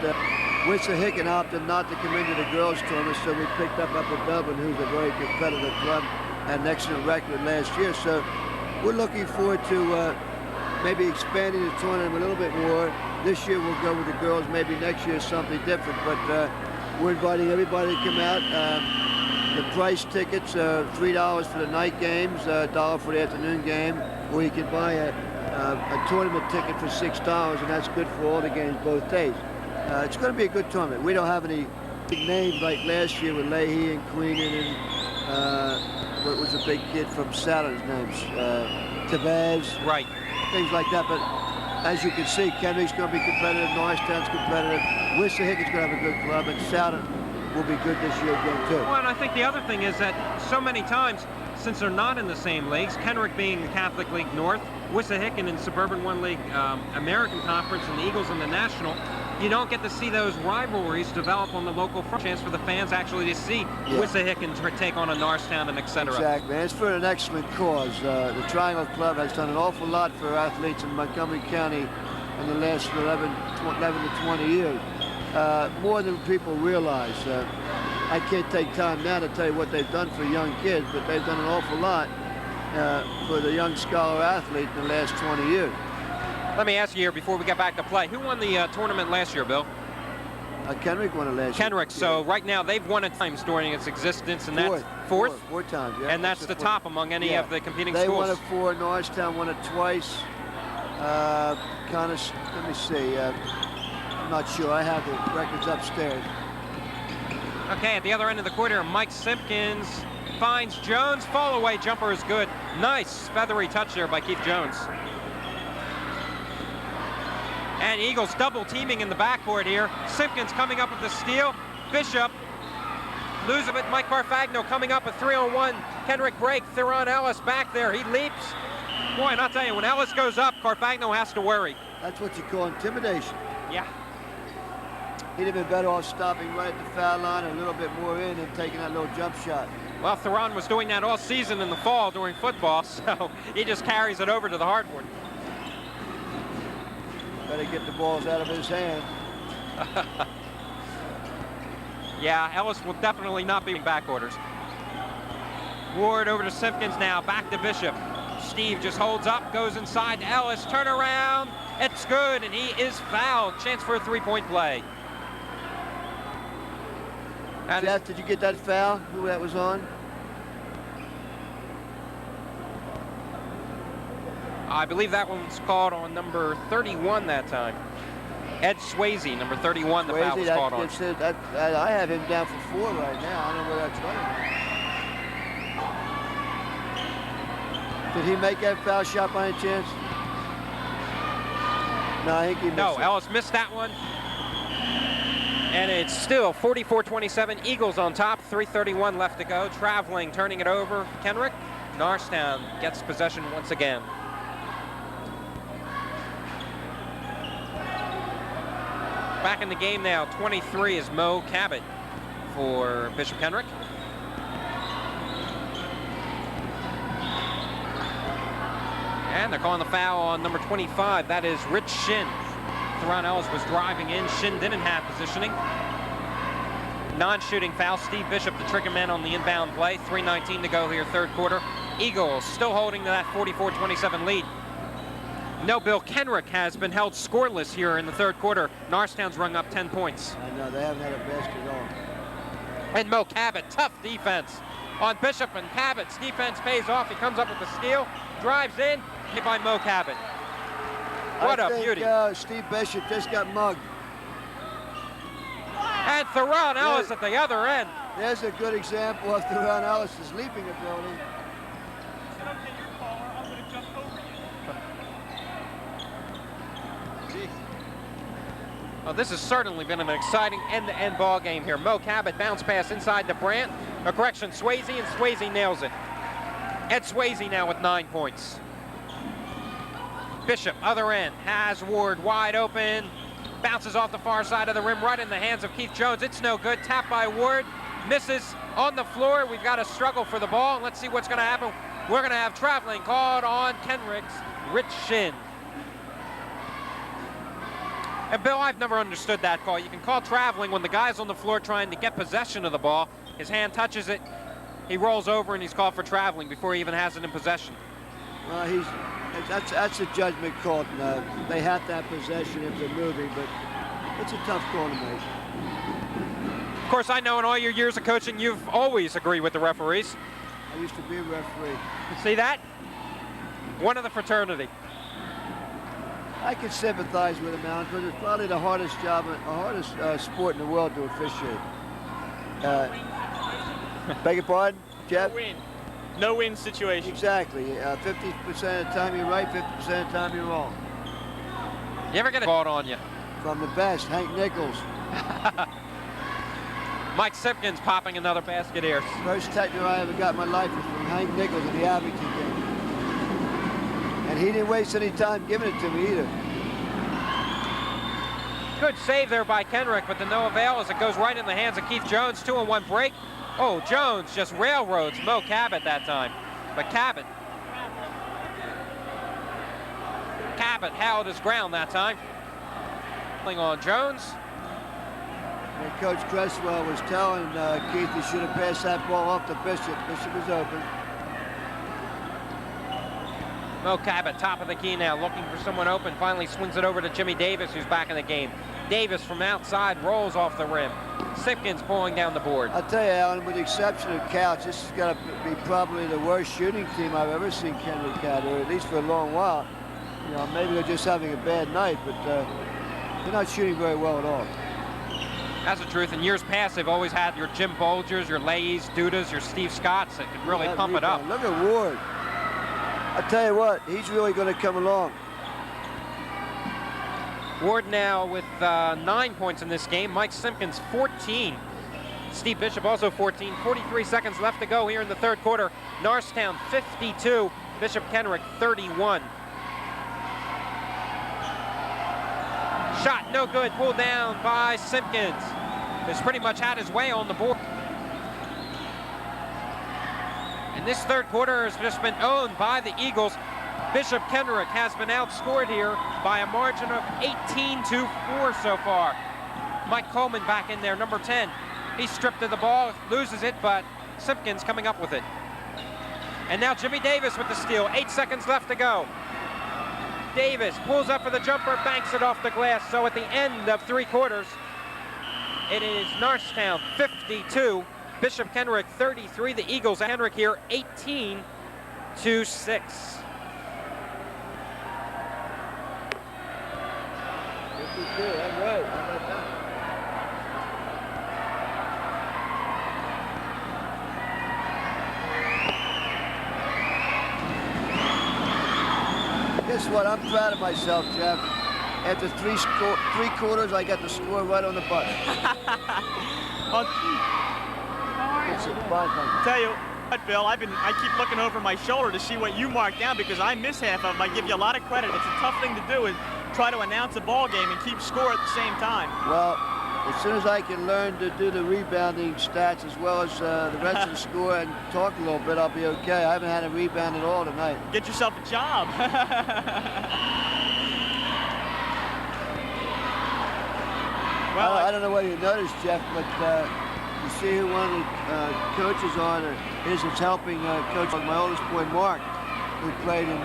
Wissahickon opted not to come into the girls tournament, so we picked up Upper Dublin, who's a very competitive club and an excellent record last year. So we're looking forward to maybe expanding the tournament a little bit more. This year we'll go with the girls, maybe next year something different, but we're inviting everybody to come out. The price tickets are $3 for the night games, $1 for the afternoon game, or you can buy a tournament ticket for $6, and that's good for all the games both days. It's going to be a good tournament. We don't have any big names like last year with Leahy and Queenan and what was a big kid from Saturday's names? Tevez, Right. things like that. But as you can see, Kenrick's going to be competitive, Norristown's competitive, Wissahick's going to have a good club, and Southern will be good this year again, too. Well, and I think the other thing is that so many times, since they're not in the same leagues, Kenrick being the Catholic League North, Wissahickon in Suburban 1 League American Conference, and the Eagles in the National, you don't get to see those rivalries develop on the local front. Chance for the fans actually to see Wissahickon take on a Norristown and etc. Exactly, and it's for an excellent cause. The Triangle Club has done an awful lot for athletes in Montgomery County in the last 11 to 20 years. More than people realize. I can't take time now to tell you what they've done for young kids, but they've done an awful lot for the young scholar athlete in the last 20 years. Let me ask you here before we get back to play, who won the tournament last year, Bill? Kenrick won it last year. Kenrick, so right now they've won it times during its existence, and that's fourth? Four times, yeah. And that's the top among any of the competing they schools. They won it 4, Norristown won it twice. Let me see, I'm not sure, I have the records upstairs. Okay, at the other end of the court here, Mike Simpkins finds Jones, fall away jumper is good. Nice feathery touch there by Keith Jones. And Eagles double teaming in the backcourt here. Simpkins coming up with the steal. Bishop loses it. Mike Carfagno coming up with 3-on-1. Kenrick break. Theron Ellis back there. He leaps. Boy, and I'll tell you, when Ellis goes up, Carfagno has to worry. That's what you call intimidation. Yeah. He'd have been better off stopping right at the foul line, a little bit more in, and taking that little jump shot. Well, Theron was doing that all season in the fall during football, so he just carries it over to the hardwood. Better get the balls out of his hand. Yeah, Ellis will definitely not be in back orders. Ward over to Simpkins now, back to Bishop. Steve just holds up, goes inside to Ellis, turn around, it's good, and he is fouled. Chance for a three-point play. Jeff, did you get that foul? Who that was on? I believe that one was called on number 31 that time. Ed Swayze, number 31, the foul was called on. I have him down for 4 right now. I don't know where that's running. Did he make that foul shot by any chance? No, I think he missed it. Ellis missed that one. And it's still 44-27, Eagles on top, 3:31 left to go. Traveling, turning it over. Kenrick, Norristown gets possession once again. Back in the game now, 23 is Mo Cabot for Bishop Kenrick. And they're calling the foul on number 25. That is Rich Shin. Theron Ellis was driving in. Shin didn't have positioning. Non-shooting foul. Steve Bishop, the trigger man on the inbound play. 3:19 to go here, third quarter. Eagles still holding to that 44-27 lead. No, Bill, Kenrick has been held scoreless here in the third quarter. Norristown's rung up 10 points. I know, they haven't had a basket at all. And Mo Cabot, tough defense on Bishop, and Cabot's defense pays off. He comes up with the steal, drives in, hit by Mo Cabot. What a beauty. Steve Bishop just got mugged. And Theron Ellis at the other end. There's a good example of Theron Ellis' leaping ability. Well, this has certainly been an exciting end-to-end ball game here. Mo Cabot bounce pass inside to Brandt. A correction, Swayze, and Swayze nails it. Ed Swayze now with 9 points. Bishop, other end, has Ward wide open. Bounces off the far side of the rim, right in the hands of Keith Jones. It's no good. Tap by Ward. Misses on the floor. We've got a struggle for the ball. Let's see what's going to happen. We're going to have traveling called on Kenrick's Rich Shin. And Bill, I've never understood that call. You can call traveling when the guy's on the floor trying to get possession of the ball. His hand touches it, he rolls over, and he's called for traveling before he even has it in possession. Well, that's a judgment call. They have to have possession if they're moving, but it's a tough call to make. Of course, I know in all your years of coaching, you've always agreed with the referees. I used to be a referee. See that? One of the fraternity. I can sympathize with him, Alan, because it's probably the hardest job, the hardest sport in the world to officiate. Beg your pardon, Jeff? no-win situation. Exactly. 50% of the time you're right, 50% of the time you're wrong. You ever get a ball on you? From the best, Hank Nichols. Mike Simpkins popping another basket here. First techno I ever got in my life was from Hank Nichols in the Abington game. And he didn't waste any time giving it to me either. Good save there by Kenrick, but to no avail as it goes right in the hands of Keith Jones. 2-on-1 break. Oh, Jones just railroads Mo Cabot that time. But Cabot held his ground that time. On Jones. And Coach Cresswell was telling Keith he should have passed that ball off to Bishop. Bishop was open. Mo Cabot, top of the key now, looking for someone open. Finally swings it over to Jimmy Davis, who's back in the game. Davis from outside rolls off the rim. Simpkins pulling down the board. I'll tell you, Alan, with the exception of Couch, this is going to be probably the worst shooting team I've ever seen Kenrick at, or at least for a long while. You know, maybe they're just having a bad night, but they're not shooting very well at all. That's the truth. In years past, they've always had your Jim Bolgers, your Leahs, Dudas, your Steve Scotts that could really pump it up. Look at Ward. I'll tell you what, he's really going to come along. Ward now with 9 points in this game. Mike Simpkins, 14. Steve Bishop also 14. 43 seconds left to go here in the third quarter. Norristown 52, Bishop Kenrick 31. Shot no good, pulled down by Simpkins. Has pretty much had his way on the board. And this third quarter has just been owned by the Eagles. Bishop Kenrick has been outscored here by a margin of 18-4 so far. Mike Coleman back in there, number 10. He's stripped of the ball, loses it, but Simpkins coming up with it. And now Jimmy Davis with the steal. 8 seconds left to go. Davis pulls up for the jumper, banks it off the glass. So at the end of 3 quarters, it is Norristown 52, Bishop Kenrick 33. The Eagles, Kenrick here 18-6. 52, that's right. How about that? Guess what? I'm proud of myself, Jeff. After three quarters, I got the score right on the button. It's a fun thing. Tell you what, Bill, I keep looking over my shoulder to see what you marked down because I miss half of them. I give you a lot of credit. It's a tough thing to do is try to announce a ball game and keep score at the same time. Well, as soon as I can learn to do the rebounding stats as well as the rest of the score and talk a little bit, I'll be okay. I haven't had a rebound at all tonight. Get yourself a job. Well, I don't know whether you noticed, Jeff, but you see who one of the coaches are. Is helping coach my oldest boy, Mark, who played in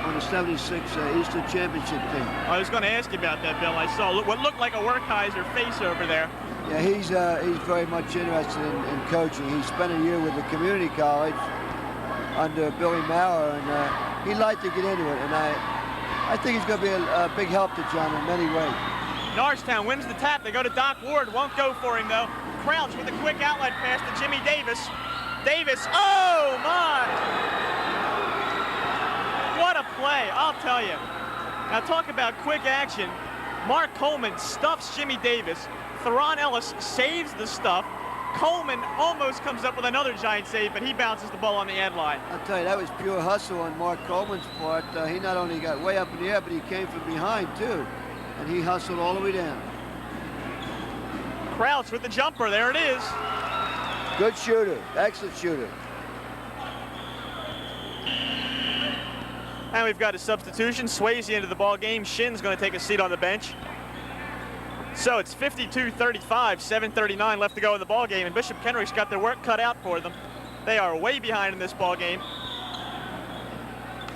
on the 76 Eastern Championship team. I was going to ask you about that, Bill. I saw what looked like a Werkheiser face over there. Yeah, he's very much interested in coaching. He spent a year with the community college under Billy Maurer, and he'd like to get into it. And I think he's going to be a big help to John in many ways. Norristown wins the tap. They go to Doc Ward. Won't go for him, though. Crouch with a quick outlet pass to Jimmy Davis. Davis, oh, my! What a play, I'll tell you. Now talk about quick action. Mark Coleman stuffs Jimmy Davis. Theron Ellis saves the stuff. Coleman almost comes up with another giant save, but he bounces the ball on the end line. I'll tell you, that was pure hustle on Mark Coleman's part. He not only got way up in the air, but he came from behind, too. And he hustled all the way down. Crouch with the jumper, there it is. Good shooter, excellent shooter. And we've got a substitution. Swayze into the ball game. Shin's going to take a seat on the bench. So it's 52-35, 7:39 left to go in the ball game, and Bishop Kenrick's got their work cut out for them. They are way behind in this ball game.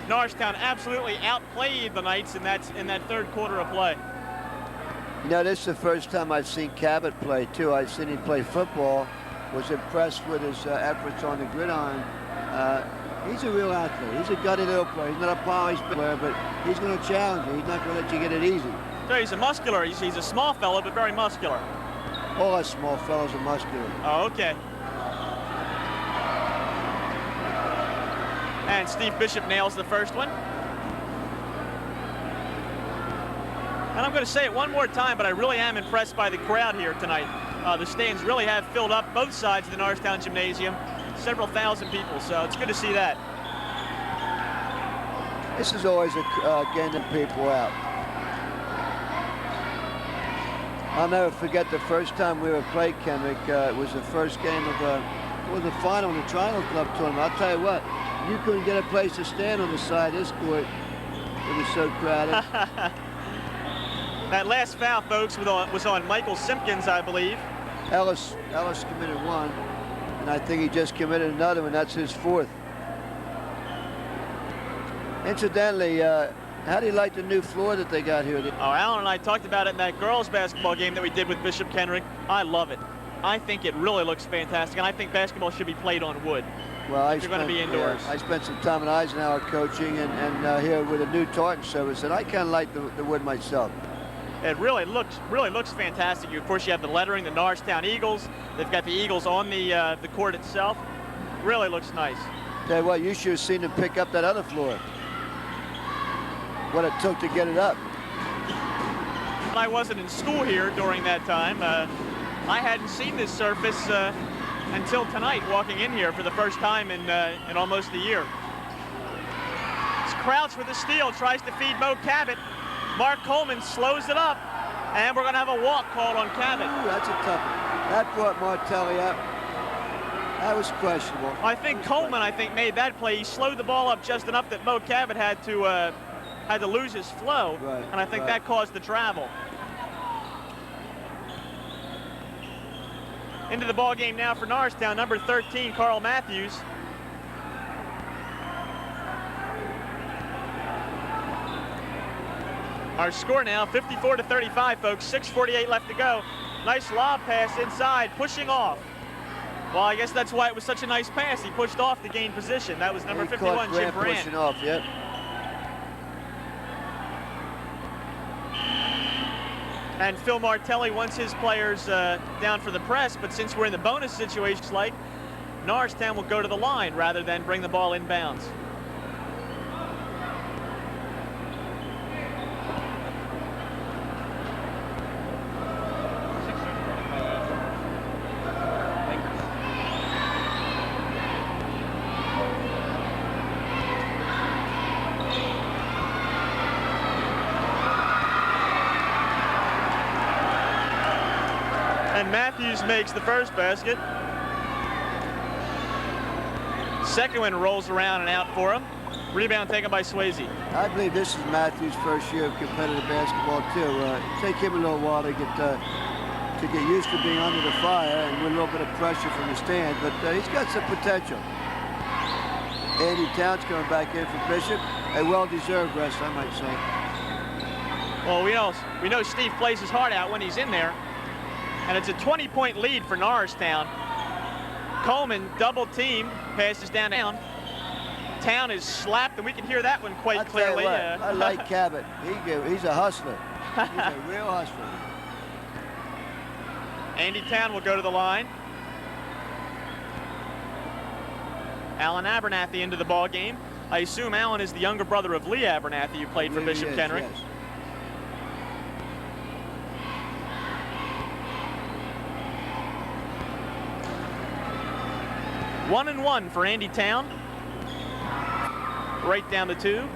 Norristown absolutely outplayed the Knights in that third quarter of play. You know, this is the first time I've seen Cabot play, too. I've seen him play football. Was impressed with his efforts on the gridiron. He's a real athlete. He's a gutty little player. He's not a polished player, but he's going to challenge you. He's not going to let you get it easy. So he's a muscular. He's a small fellow, but very muscular. All us small fellows are muscular. Oh, okay. And Steve Bishop nails the first one. And I'm going to say it one more time, but I really am impressed by the crowd here tonight. The stands really have filled up both sides of the Norristown Gymnasium. Several thousand people, so it's good to see that. This is always getting the people out. I'll never forget the first time we ever played Kenrick. It was the first game of the final in the Triangle Club tournament. I'll tell you what, you couldn't get a place to stand on the side of this court. It was so crowded. That last foul, folks, was on Michael Simpkins, I believe. Ellis committed one, and I think he just committed another one. That's his fourth. Incidentally, how do you like the new floor that they got here? Oh, Alan and I talked about it in that girls basketball game that we did with Bishop Kenrick. I love it. I think it really looks fantastic, and I think basketball should be played on wood. Well, you're going to be indoors. I spent some time in Eisenhower coaching and here with a new tartan service, and I kind of like the wood myself. It really looks fantastic. Of course, you have the lettering, the Norristown Eagles. They've got the Eagles on the court itself. Really looks nice. Tell you what, you should have seen them pick up that other floor. What it took to get it up. I wasn't in school here during that time. I hadn't seen this surface until tonight, walking in here for the first time in almost a year. It's Crouch with the steal, tries to feed Mo Cabot. Mark Coleman slows it up, and we're going to have a walk called on Cabot. Ooh, that's a tough one. That brought Martelli up. That was questionable. I think Coleman, made that play. He slowed the ball up just enough that Mo Cabot had to lose his flow, right, and I think that caused the travel. Into the ball game now for Norristown, number 13, Carl Matthews. Our score now, 54-35, folks. 6:48 left to go. Nice lob pass inside, pushing off. Well, I guess that's why it was such a nice pass. He pushed off to gain position. That was number 51, Jim Brandt. Pushing off, yep. And Phil Martelli wants his players down for the press, but since we're in the bonus situations, like, Norristown will go to the line rather than bring the ball inbounds. Matthews makes the first basket. Second one rolls around and out for him. Rebound taken by Swayze. I believe this is Matthews' first year of competitive basketball too. Take him a little while to get used to being under the fire and with a little bit of pressure from the stand, but he's got some potential. Andy Towns coming back in for Bishop. A well-deserved rest, I might say. Well, we know Steve plays his heart out when he's in there. And it's a 20-point lead for Norristown. Coleman double team, passes down. Town is slapped, and we can hear that one quite clearly. I like Cabot. He's a hustler. He's a real hustler. Andy Town will go to the line. Alan Abernathy into the ball game. I assume Alan is the younger brother of Lee Abernathy, who played for Bishop Kenrick. Yes. 1-1 for Andy Town. Right down the two.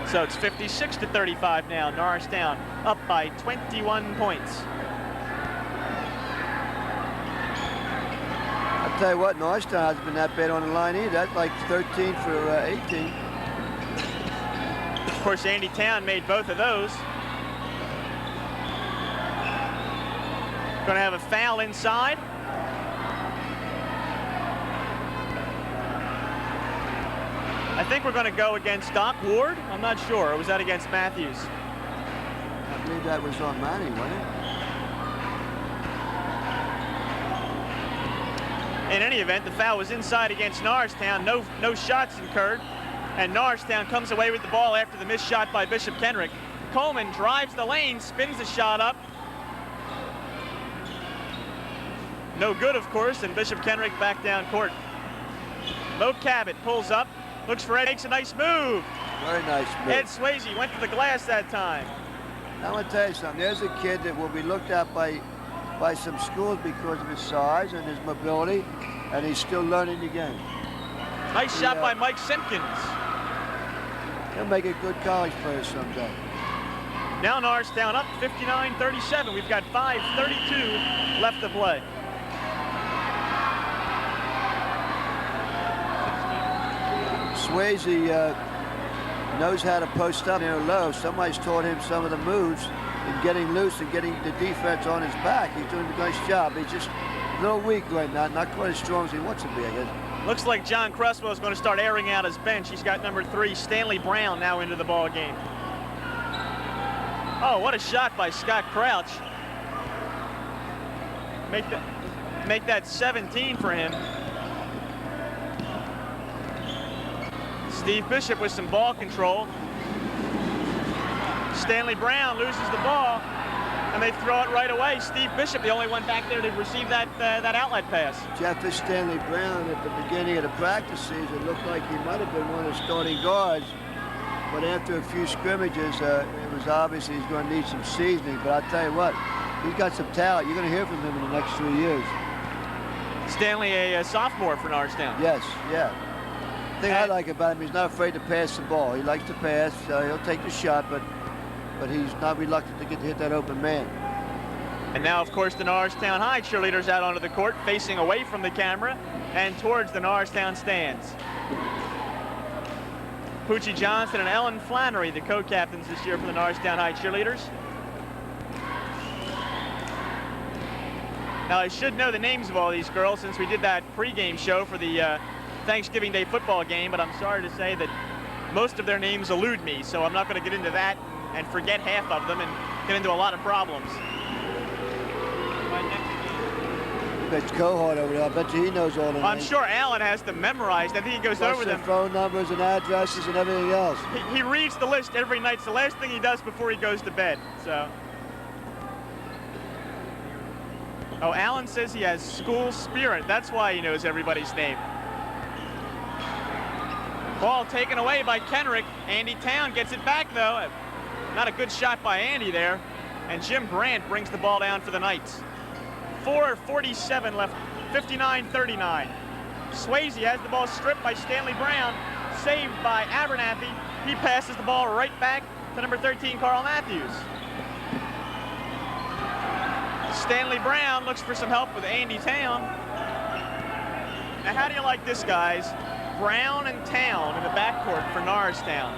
So it's 56-35 now. Norristown up by 21 points. I'll tell you what, Norristown hasn't been that bad on the line either. That's like 13 for 18. Of course, Andy Town made both of those. Going to have a foul inside. I think we're going to go against Doc Ward. I'm not sure. Or was that against Matthews? I believe that was on Manny, wasn't it? In any event, the foul was inside against Norristown. No shots incurred. And Norristown comes away with the ball after the missed shot by Bishop Kenrick. Coleman drives the lane, spins the shot up. No good, of course, and Bishop Kenrick back down court. Mo Cabot pulls up, looks for Ed, makes a nice move. Very nice move. Ed Swayze went to the glass that time. Now, I'm going to tell you something. There's a kid that will be looked at by some schools because of his size and his mobility, and he's still learning the game. Nice shot by Mike Simpkins. He'll make a good college player someday. Now Norristown up 59-37. We've got 5:32 left to play. Swayze knows how to post up near low. Somebody's taught him some of the moves and getting loose and getting the defense on his back. He's doing a nice job. He's just a little weak right now, not quite as strong as he wants to be, I guess. Looks like John Cresswell is going to start airing out his bench. He's got number 3, Stanley Brown, now into the ball game. Oh, what a shot by Scott Crouch. Make that 17 for him. Steve Bishop with some ball control. Stanley Brown loses the ball, and they throw it right away. Steve Bishop, the only one back there to receive that outlet pass. Jeff, this Stanley Brown at the beginning of the practice season looked like he might have been one of the starting guards, but after a few scrimmages, it was obvious he's going to need some seasoning. But I'll tell you what, he's got some talent. You're going to hear from him in the next 3 years. Stanley, a sophomore for Norristown. Yes, yeah. The thing I like about him, he's not afraid to pass the ball. He likes to pass. He'll take the shot, but he's not reluctant to hit that open man. And now, of course, the Norristown High cheerleaders out onto the court, facing away from the camera and towards the Norristown stands. Poochie Johnson and Ellen Flannery, the co-captains this year for the Norristown High cheerleaders. Now, I should know the names of all these girls since we did that pregame show for the Thanksgiving Day football game, but I'm sorry to say that most of their names elude me, so I'm not going to get into that and forget half of them and get into a lot of problems. That's Cohort over there. I bet you he knows all the names. I'm sure Alan has them memorized. I think he goes Plus over their them. phone numbers and addresses and everything else. He reads the list every night. It's the last thing he does before he goes to bed. So. Oh, Alan says he has school spirit. That's why he knows everybody's name. Ball taken away by Kenrick. Andy Town gets it back, though. Not a good shot by Andy there. And Jim Brandt brings the ball down for the Knights. 4:47 left, 59-39. Swayze has the ball stripped by Stanley Brown, saved by Abernathy. He passes the ball right back to number 13, Carl Matthews. Stanley Brown looks for some help with Andy Town. Now, how do you like this, guys? Brown and Town in the backcourt for Norristown.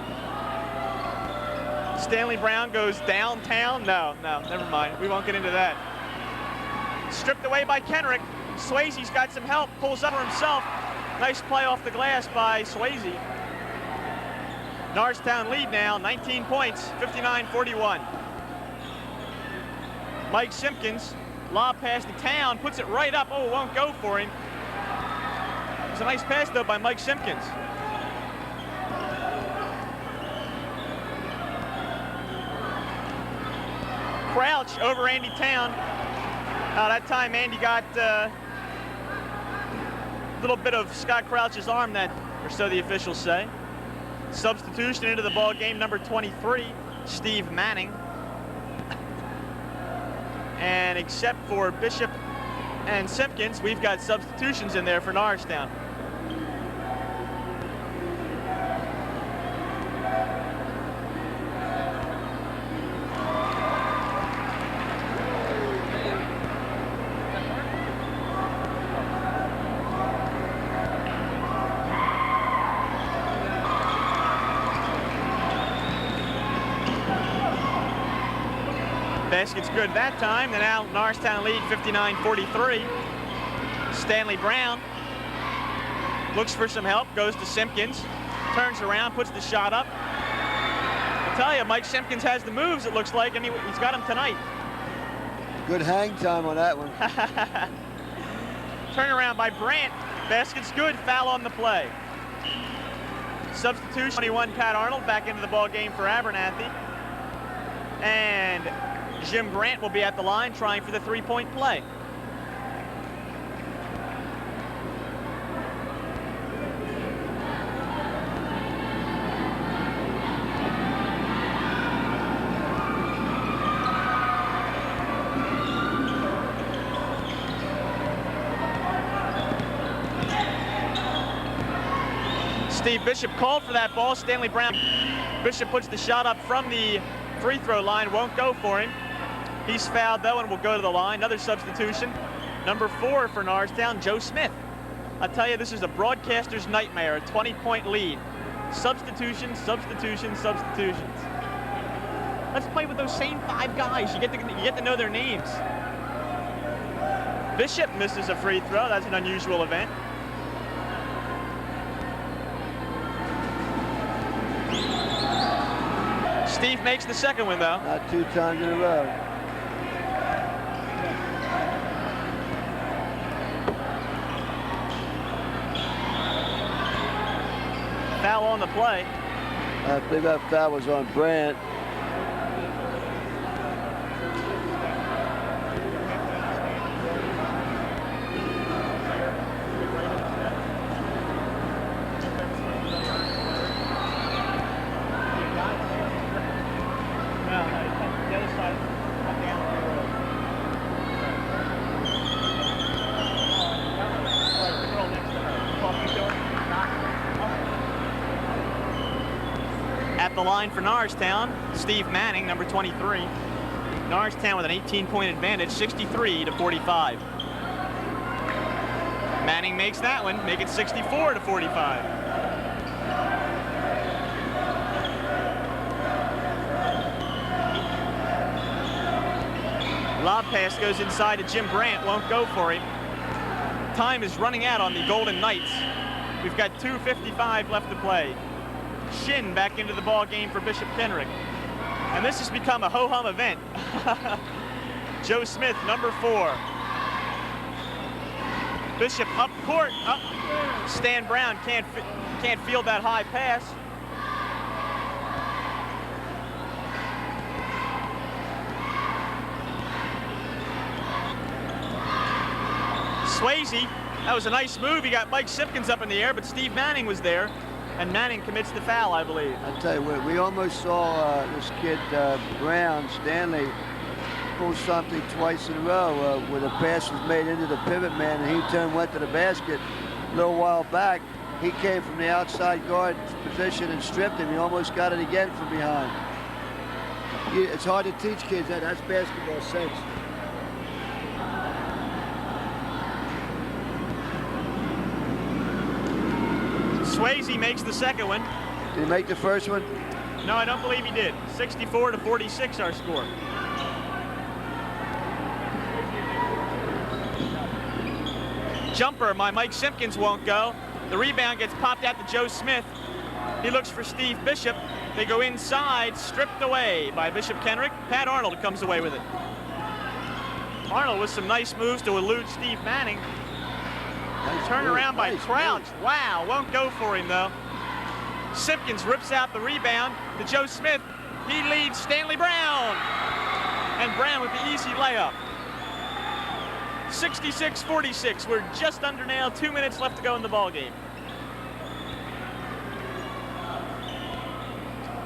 Stanley Brown goes downtown. No, never mind. We won't get into that. Stripped away by Kenrick. Swayze's got some help, pulls up for himself. Nice play off the glass by Swayze. Norristown lead now, 19 points, 59-41. Mike Simpkins, lob pass to Town, puts it right up. Oh, it won't go for him. It was a nice pass, though, by Mike Simpkins. Crouch over Andy Town. That time Andy got a little bit of Scott Crouch's arm, or so the officials say. Substitution into the ball game, number 23, Steve Manning. And except for Bishop and Simpkins, we've got substitutions in there for Norristown. Basket's good that time. And now Norristown lead 59-43. Stanley Brown looks for some help, goes to Simpkins, turns around, puts the shot up. I'll tell you, Mike Simpkins has the moves, it looks like, and he's got them tonight. Good hang time on that one. Turnaround by Brandt. Basket's good, foul on the play. Substitution, 21, Pat Arnold back into the ball game for Abernathy. And Jim Brandt will be at the line trying for the three-point play. Steve Bishop called for that ball. Stanley Brown. Bishop puts the shot up from the free throw line. Won't go for him. He's fouled though and will go to the line. Another substitution. Number 4 for Norristown, Joe Smith. I tell you, this is a broadcaster's nightmare. A 20-point lead. Substitutions, substitutions, substitutions. Let's play with those same 5 guys. You get to know their names. Bishop misses a free throw. That's an unusual event. Steve makes the second one, though. Not 2 times in a row. Foul on the play. I believe that foul was on Brandt. At the line for Norristown, Steve Manning, number 23. Norristown with an 18-point advantage, 63-45. Manning makes that one, make it 64-45. Lob pass goes inside to Jim Brandt, won't go for him. Time is running out on the Golden Knights. We've got 2:55 left to play. Shin back into the ball game for Bishop Kenrick. And this has become a ho-hum event. Joe Smith, number 4. Bishop up court. Stan Brown can't field that high pass. Swayze, that was a nice move. He got Mike Simpkins up in the air, but Steve Manning was there. And Manning commits the foul, I believe. I tell you what, we almost saw this kid Brown, Stanley, pull something twice in a row where the pass was made into the pivot man and he went to the basket a little while back. He came from the outside guard position and stripped him. He almost got it again from behind. It's hard to teach kids that. That's basketball sense. Swayze makes the second one. Did he make the first one? No, I don't believe he did. 64-46 our score. Jumper, my Mike Simpkins won't go. The rebound gets popped out to Joe Smith. He looks for Steve Bishop. They go inside, stripped away by Bishop Kenrick. Pat Arnold comes away with it. Arnold with some nice moves to elude Steve Manning. Turn around by Crouch. Wow, won't go for him though. Simpkins rips out the rebound to Joe Smith. He leads Stanley Brown. And Brown with the easy layup. 66-46. We're just under now. 2 minutes left to go in the ball game.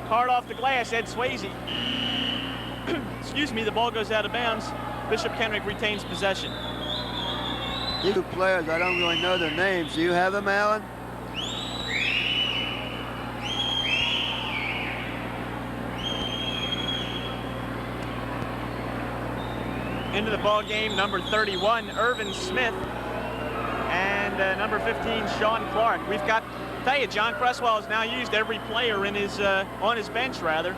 Hard off the glass, Ed Swayze. Excuse me, the ball goes out of bounds. Bishop Kenrick retains possession. These 2 players, I don't really know their names. Do you have them, Alan? Into the ball game, number 31, Irvin Smith, and number 15, Sean Clark. We've got, tell you, John Cresswell has now used every player in his on his bench, rather.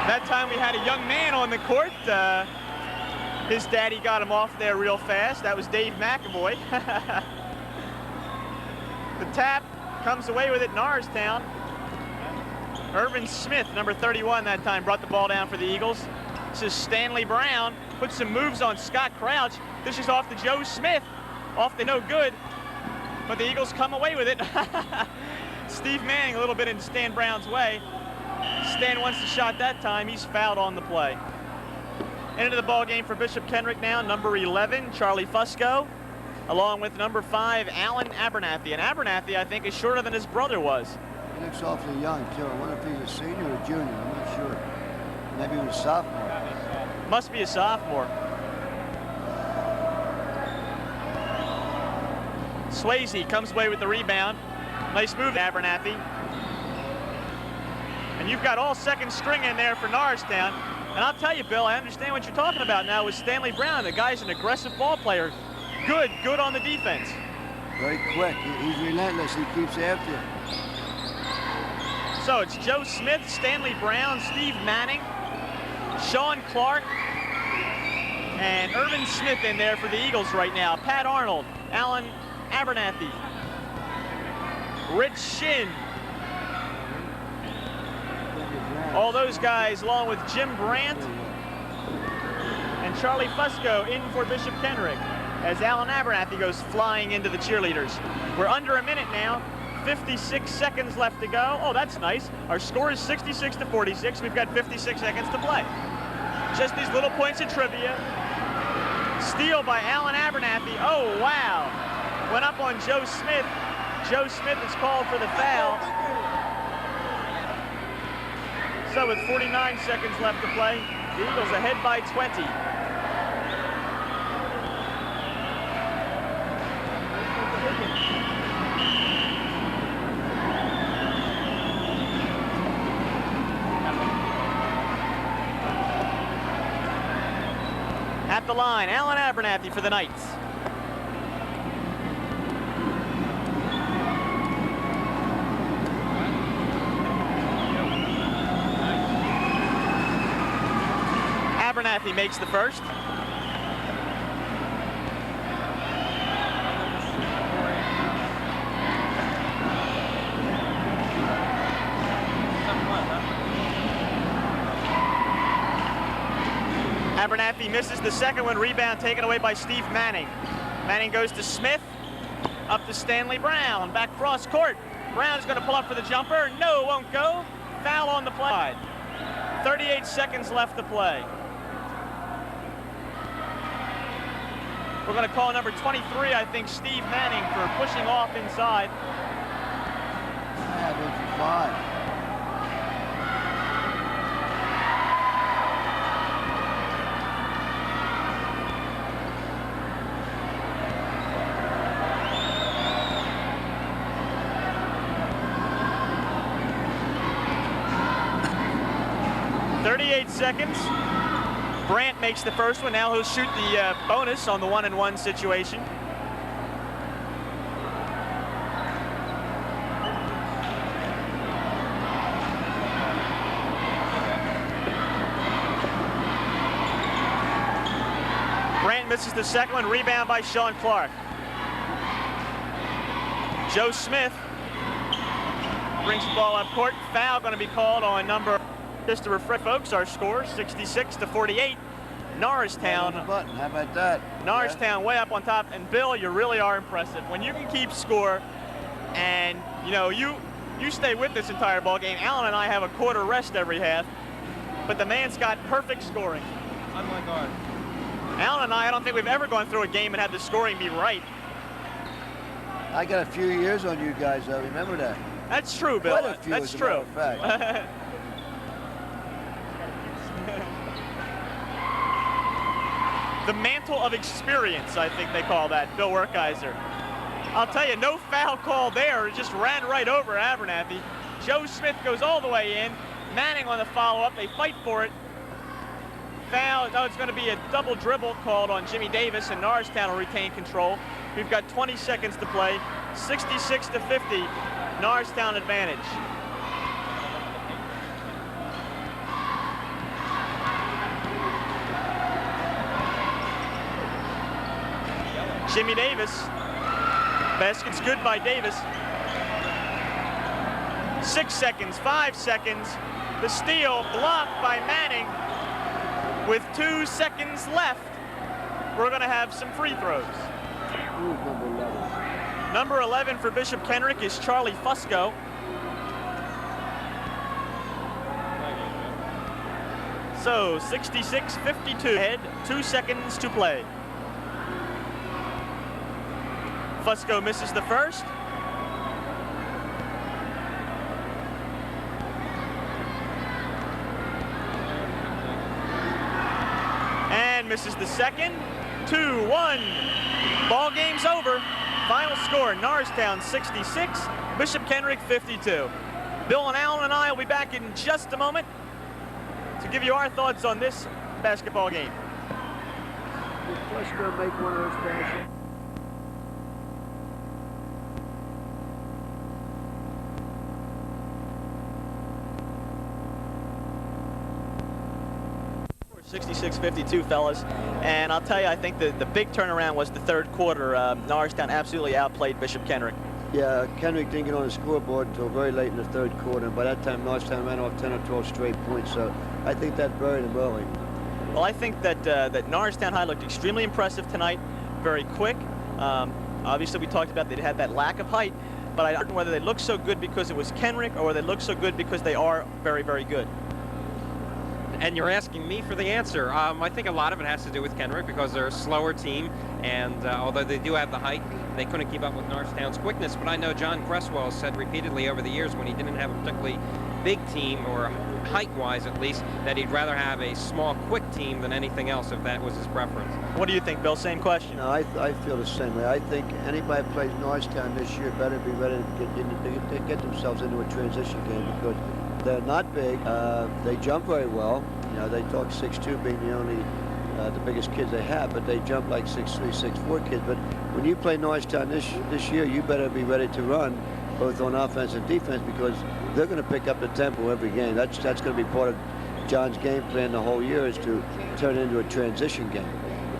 That time we had a young man on the court. His daddy got him off there real fast. That was Dave McAvoy. The tap comes away with it, Norristown. Irvin Smith, number 31 that time, brought the ball down for the Eagles. This is Stanley Brown, put some moves on Scott Crouch. This is off to Joe Smith, off the no good, but the Eagles come away with it. Steve Manning a little bit in Stan Brown's way. Stan wants the shot that time. He's fouled on the play. Into the ball game for Bishop Kenrick now, number 11, Charlie Fusco, along with number 5, Alan Abernathy. And Abernathy, I think, is shorter than his brother was. He looks awfully young, too. I wonder if he's a senior or a junior. I'm not sure. Maybe he was a sophomore. Must be a sophomore. Swayze comes away with the rebound. Nice move, Abernathy. And you've got all second string in there for Norristown. And I'll tell you, Bill, I understand what you're talking about now with Stanley Brown. The guy's an aggressive ball player. Good on the defense. Very quick. He's relentless. He keeps after you. So it's Joe Smith, Stanley Brown, Steve Manning, Sean Clark, and Irvin Smith in there for the Eagles right now. Pat Arnold, Alan Abernathy, Rich Shin. All those guys along with Jim Brandt and Charlie Fusco in for Bishop Kenrick as Alan Abernathy goes flying into the cheerleaders. We're under a minute now. 56 seconds left to go. Oh, that's nice. Our score is 66 to 46. We've got 56 seconds to play. Just these little points of trivia. Steal by Alan Abernathy. Oh, wow. Went up on Joe Smith. Joe Smith is called for the foul. So with 49 seconds left to play, the Eagles ahead by 20. At the line, Alan Abernathy for the Knights. Abernathy makes the first. Abernathy misses the second one. Rebound taken away by Steve Manning. Manning goes to Smith. Up to Stanley Brown. Back cross court. Brown's going to pull up for the jumper. No, won't go. Foul on the play. 38 seconds left to play. We're going to call number 23, I think, Steve Manning, for pushing off inside. Yeah, 5. Seconds. Brandt makes the first one. Now he'll shoot the bonus on the 1-and-1 situation. Brandt misses the second one. Rebound by Sean Clark. Joe Smith brings the ball up court. Foul going to be called on number. Just to refresh, folks, our score 66 to 48. Norristown. How about that? Norristown way up on top. And Bill, you really are impressive. When you can keep score, and you know you stay with this entire ball game. Alan and I have a quarter rest every half, but the man's got perfect scoring. Unlike ours. Alan and I don't think we've ever gone through a game and had the scoring be right. I got a few years on you guys, though. Remember that? That's true, Bill. Quite a few, That's true. Fact. The mantle of experience, I think they call that, Bill Werkheiser. I'll tell you, no foul call there. It just ran right over Abernathy. Joe Smith goes all the way in. Manning on the follow-up. They fight for it. Foul. Oh, it's going to be a double dribble called on Jimmy Davis, and Norristown will retain control. We've got 20 seconds to play. 66 to 50. Norristown advantage. Jimmy Davis. Basket's good by Davis. 6 seconds, 5 seconds. The steal blocked by Manning. With 2 seconds left, we're going to have some free throws. Who's number 11? Number 11 for Bishop Kenrick is Charlie Fusco. So 66-52 ahead, 2 seconds to play. Fusco misses the first. And misses the second. 2-1. Ball game's over. Final score, Norristown 66, Bishop Kenrick 52. Bill and Alan and I will be back in just a moment to give you our thoughts on this basketball game. Did Fusco make one of those passes? We're 66-52, fellas. And I'll tell you, I think the big turnaround was the third quarter. Norristown absolutely outplayed Bishop Kenrick. Yeah, Kenrick didn't get on the scoreboard until very late in the third quarter. By that time, Norristown ran off 10 or 12 straight points, so I think that buried him early. Well, I think that that Norristown High looked extremely impressive tonight, very quick. Obviously, we talked about they had that lack of height, but I don't know whether they look so good because it was Kenrick or whether they look so good because they are very, very good. And you're asking me for the answer. I think a lot of it has to do with Kenrick because they're a slower team, and although they do have the height, they couldn't keep up with Norristown's quickness. But I know John Cresswell said repeatedly over the years when he didn't have a particularly big team, or height-wise at least, that he'd rather have a small, quick team than anything else if that was his preference. What do you think, Bill? Same question. No, I feel the same way. I think anybody who plays Norristown this year better be ready to get themselves into a transition game because they're not big. They jump very well. You know, they talk 6'2", being the only the biggest kids they have, but they jump like 6'3", 6'4" kids. But when you play Norristown this year, you better be ready to run both on offense and defense because they're going to pick up the tempo every game. That's going to be part of John's game plan the whole year is to turn it into a transition game.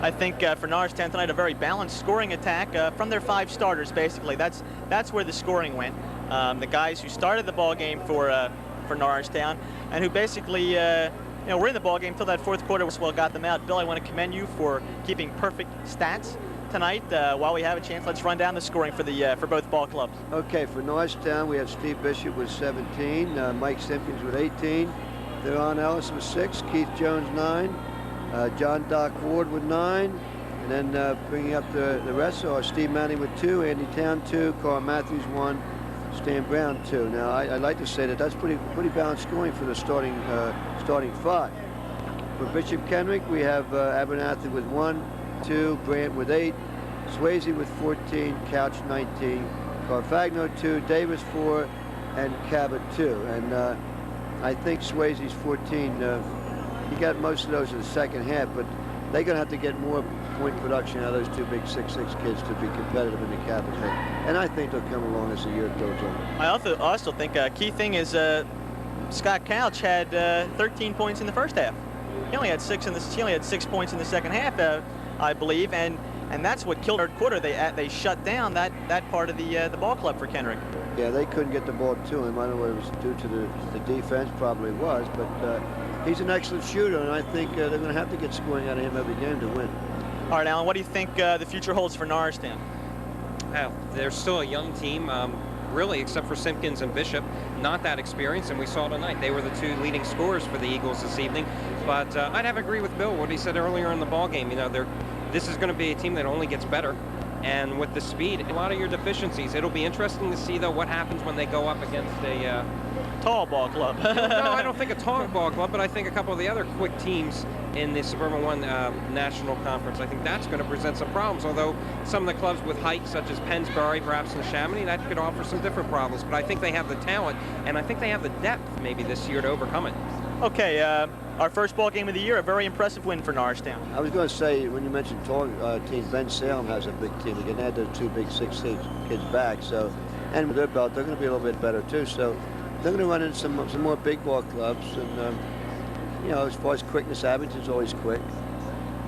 I think for Norristown tonight, a very balanced scoring attack from their 5 starters. Basically, that's where the scoring went. The guys who started the ball game for Norristown and who basically. You know, we're in the ball game until that fourth quarter. Well, got them out. Bill, I want to commend you for keeping perfect stats tonight. While we have a chance, let's run down the scoring for both ball clubs. Okay, for Norristown, we have Steve Bishop with 17, Mike Simpkins with 18, Theron Ellis with 6, Keith Jones 9, John Doc Ward with 9, and then bringing up the rest are Steve Manning with 2, Andy Town 2, Carl Matthews 1, Stan Brown 2. Now, I'd like to say that that's pretty balanced scoring for the starting 5. For Bishop Kenrick, we have Abernathy with 1, 2, Brandt with 8, Swayze with 14, Couch 19, Carfagno 2, Davis 4, and Cabot 2. And I think Swayze's 14, he got most of those in the second half, but they're going to have to get more point production out of those 2 big 6'6" kids to be competitive in the Cabot game. And I think they'll come along as the year goes on. I also think a key thing is Scott Couch had 13 points in the first half. He only had 6 points in the second half, I believe, and that's what killed third quarter. They shut down that part of the ball club for Kenrick. Yeah, they couldn't get the ball to him. I don't know whether it was due to the defense, probably was, but he's an excellent shooter, and I think they're going to have to get scoring out of him every game to win. All right, Alan, what do you think the future holds for Norristown? Well, they're still a young team. Really, except for Simpkins and Bishop, not that experienced, and we saw tonight they were the 2 leading scorers for the Eagles this evening. But I'd have to agree with Bill, what he said earlier in the ball game. You know, this is going to be a team that only gets better, and with the speed, a lot of your deficiencies. It'll be interesting to see, though, what happens when they go up against a tall ball club. No, I don't think a tall ball club, but I think a couple of the other quick teams in the Suburban 1 National Conference. I think that's going to present some problems, although some of the clubs with height, such as Pennsbury, perhaps in Chamonix, that could offer some different problems. But I think they have the talent, and I think they have the depth maybe this year to overcome it. Okay, our first ball game of the year, a very impressive win for Norristown. I was going to say, when you mentioned tall teams, Ben Salem has a big team. They can add those 2 big 6'6" kids back. So, and with their belt, they're going to be a little bit better too. So they're going to run into some more big ball clubs, and you know, as far as quickness, Abington's always quick,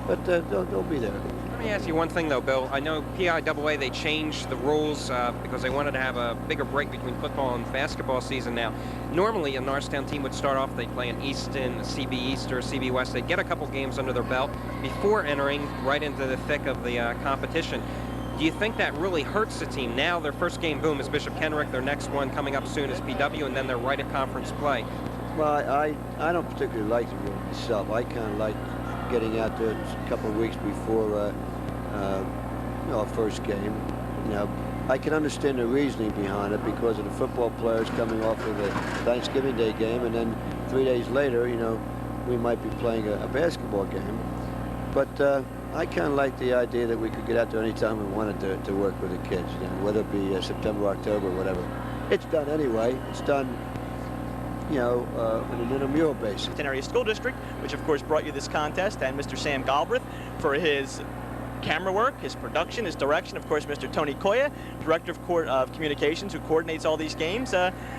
but they'll be there. Let me me ask you one thing, though, Bill. I know PIAA, they changed the rules because they wanted to have a bigger break between football and basketball season now. Normally, a Norristown team would start off, they'd play an Easton, a CB East, or a CB West. They'd get a couple games under their belt before entering right into the thick of the competition. Do you think that really hurts the team? Now their first game, boom, is Bishop Kenrick. Their next one coming up soon is PW, and then they're right at conference play. Well, I don't particularly like the rule myself. I kind of like getting out there a couple of weeks before our first game. I can understand the reasoning behind it because of the football players coming off of the Thanksgiving Day game, and then 3 days later, we might be playing a basketball game. But I kind of like the idea that we could get out there anytime we wanted to work with the kids, whether it be September, October, whatever. It's done anyway. It's done, on an intramural basis. Area School District, which of course brought you this contest, and Mr. Sam Galbraith for his camera work, his production, his direction. Of course, Mr. Tony Koya, Director of Communications, who coordinates all these games.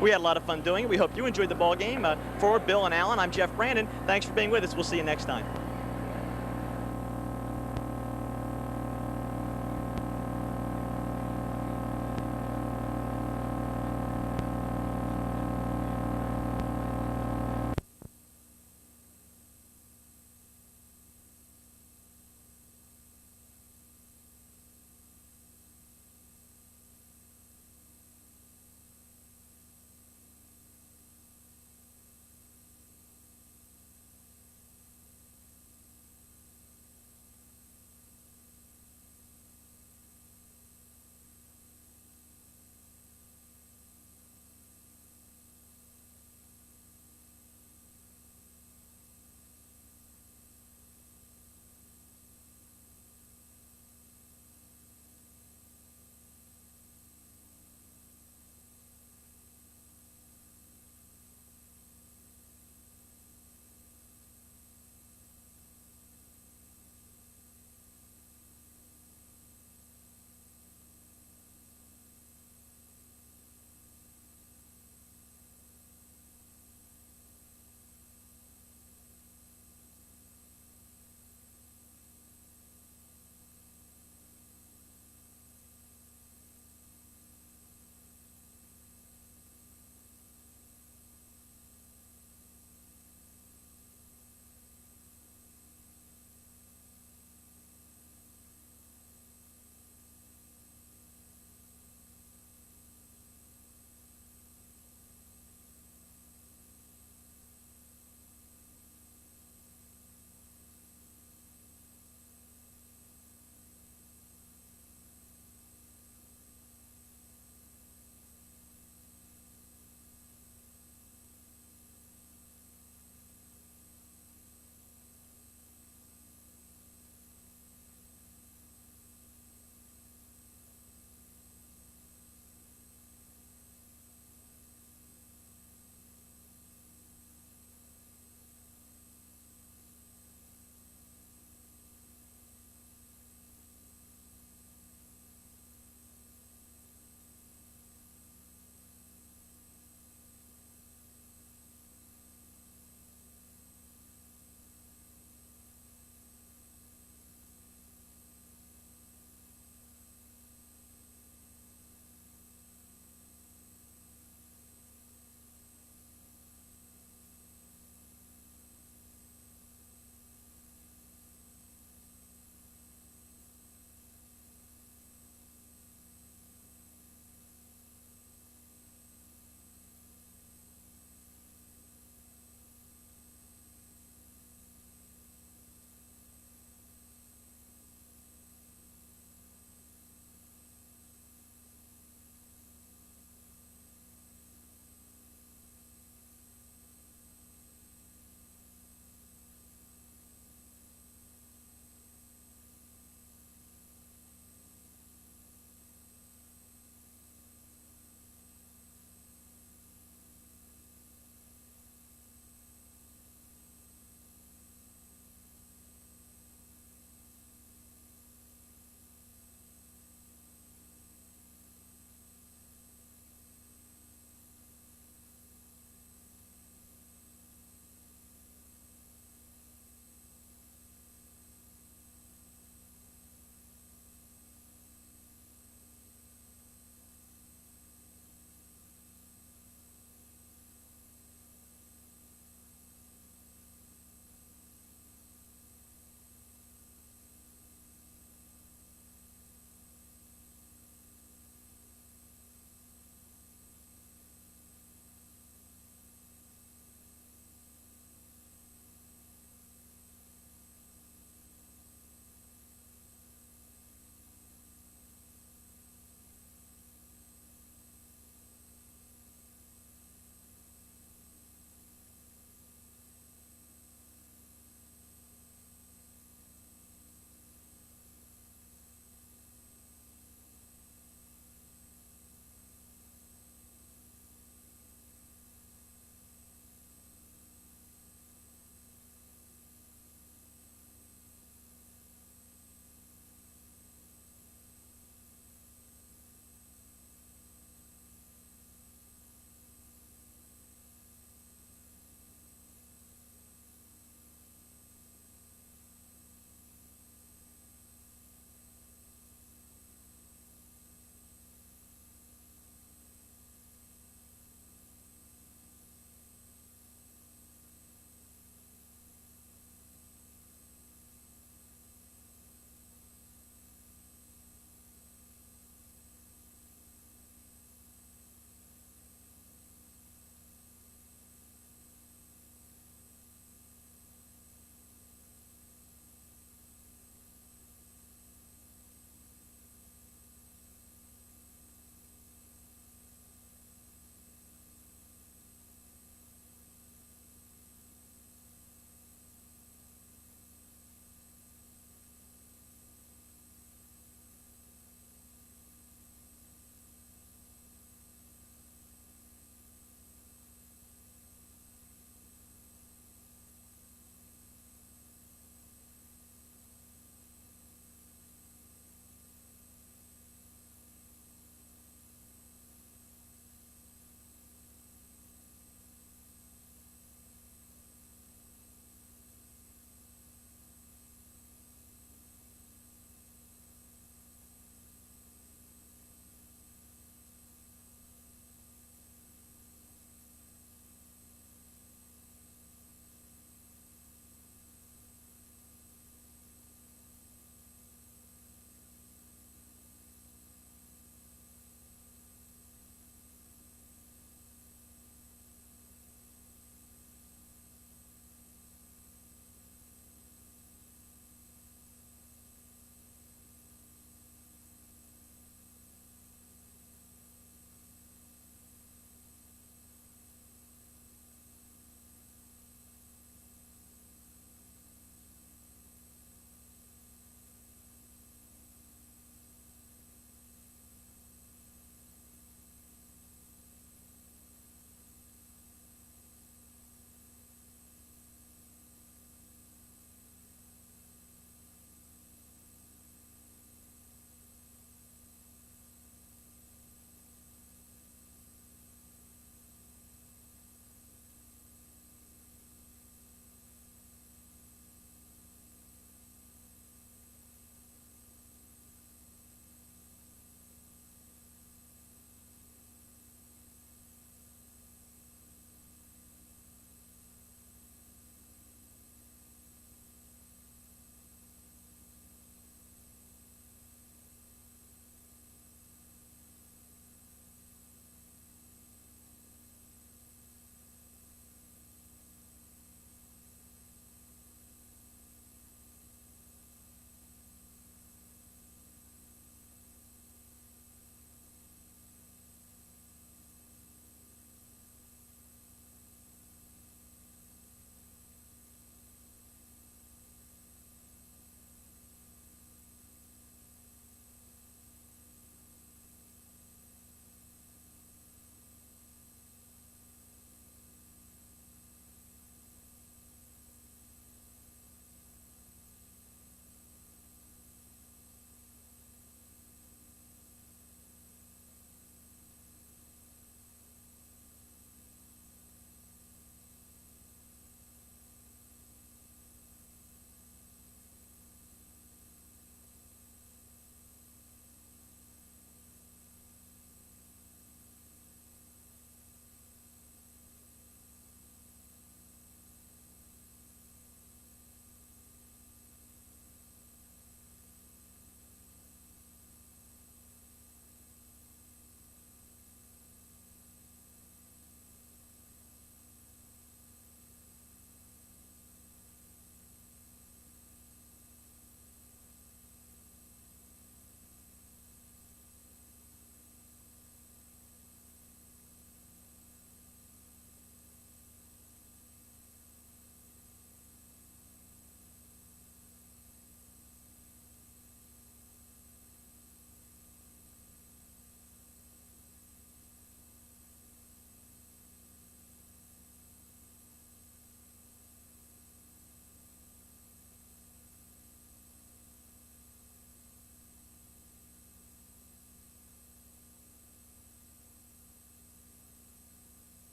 We had a lot of fun doing it. We hope you enjoyed the ball game. For Bill and Alan, I'm Jeff Brandon. Thanks for being with us. We'll see you next time.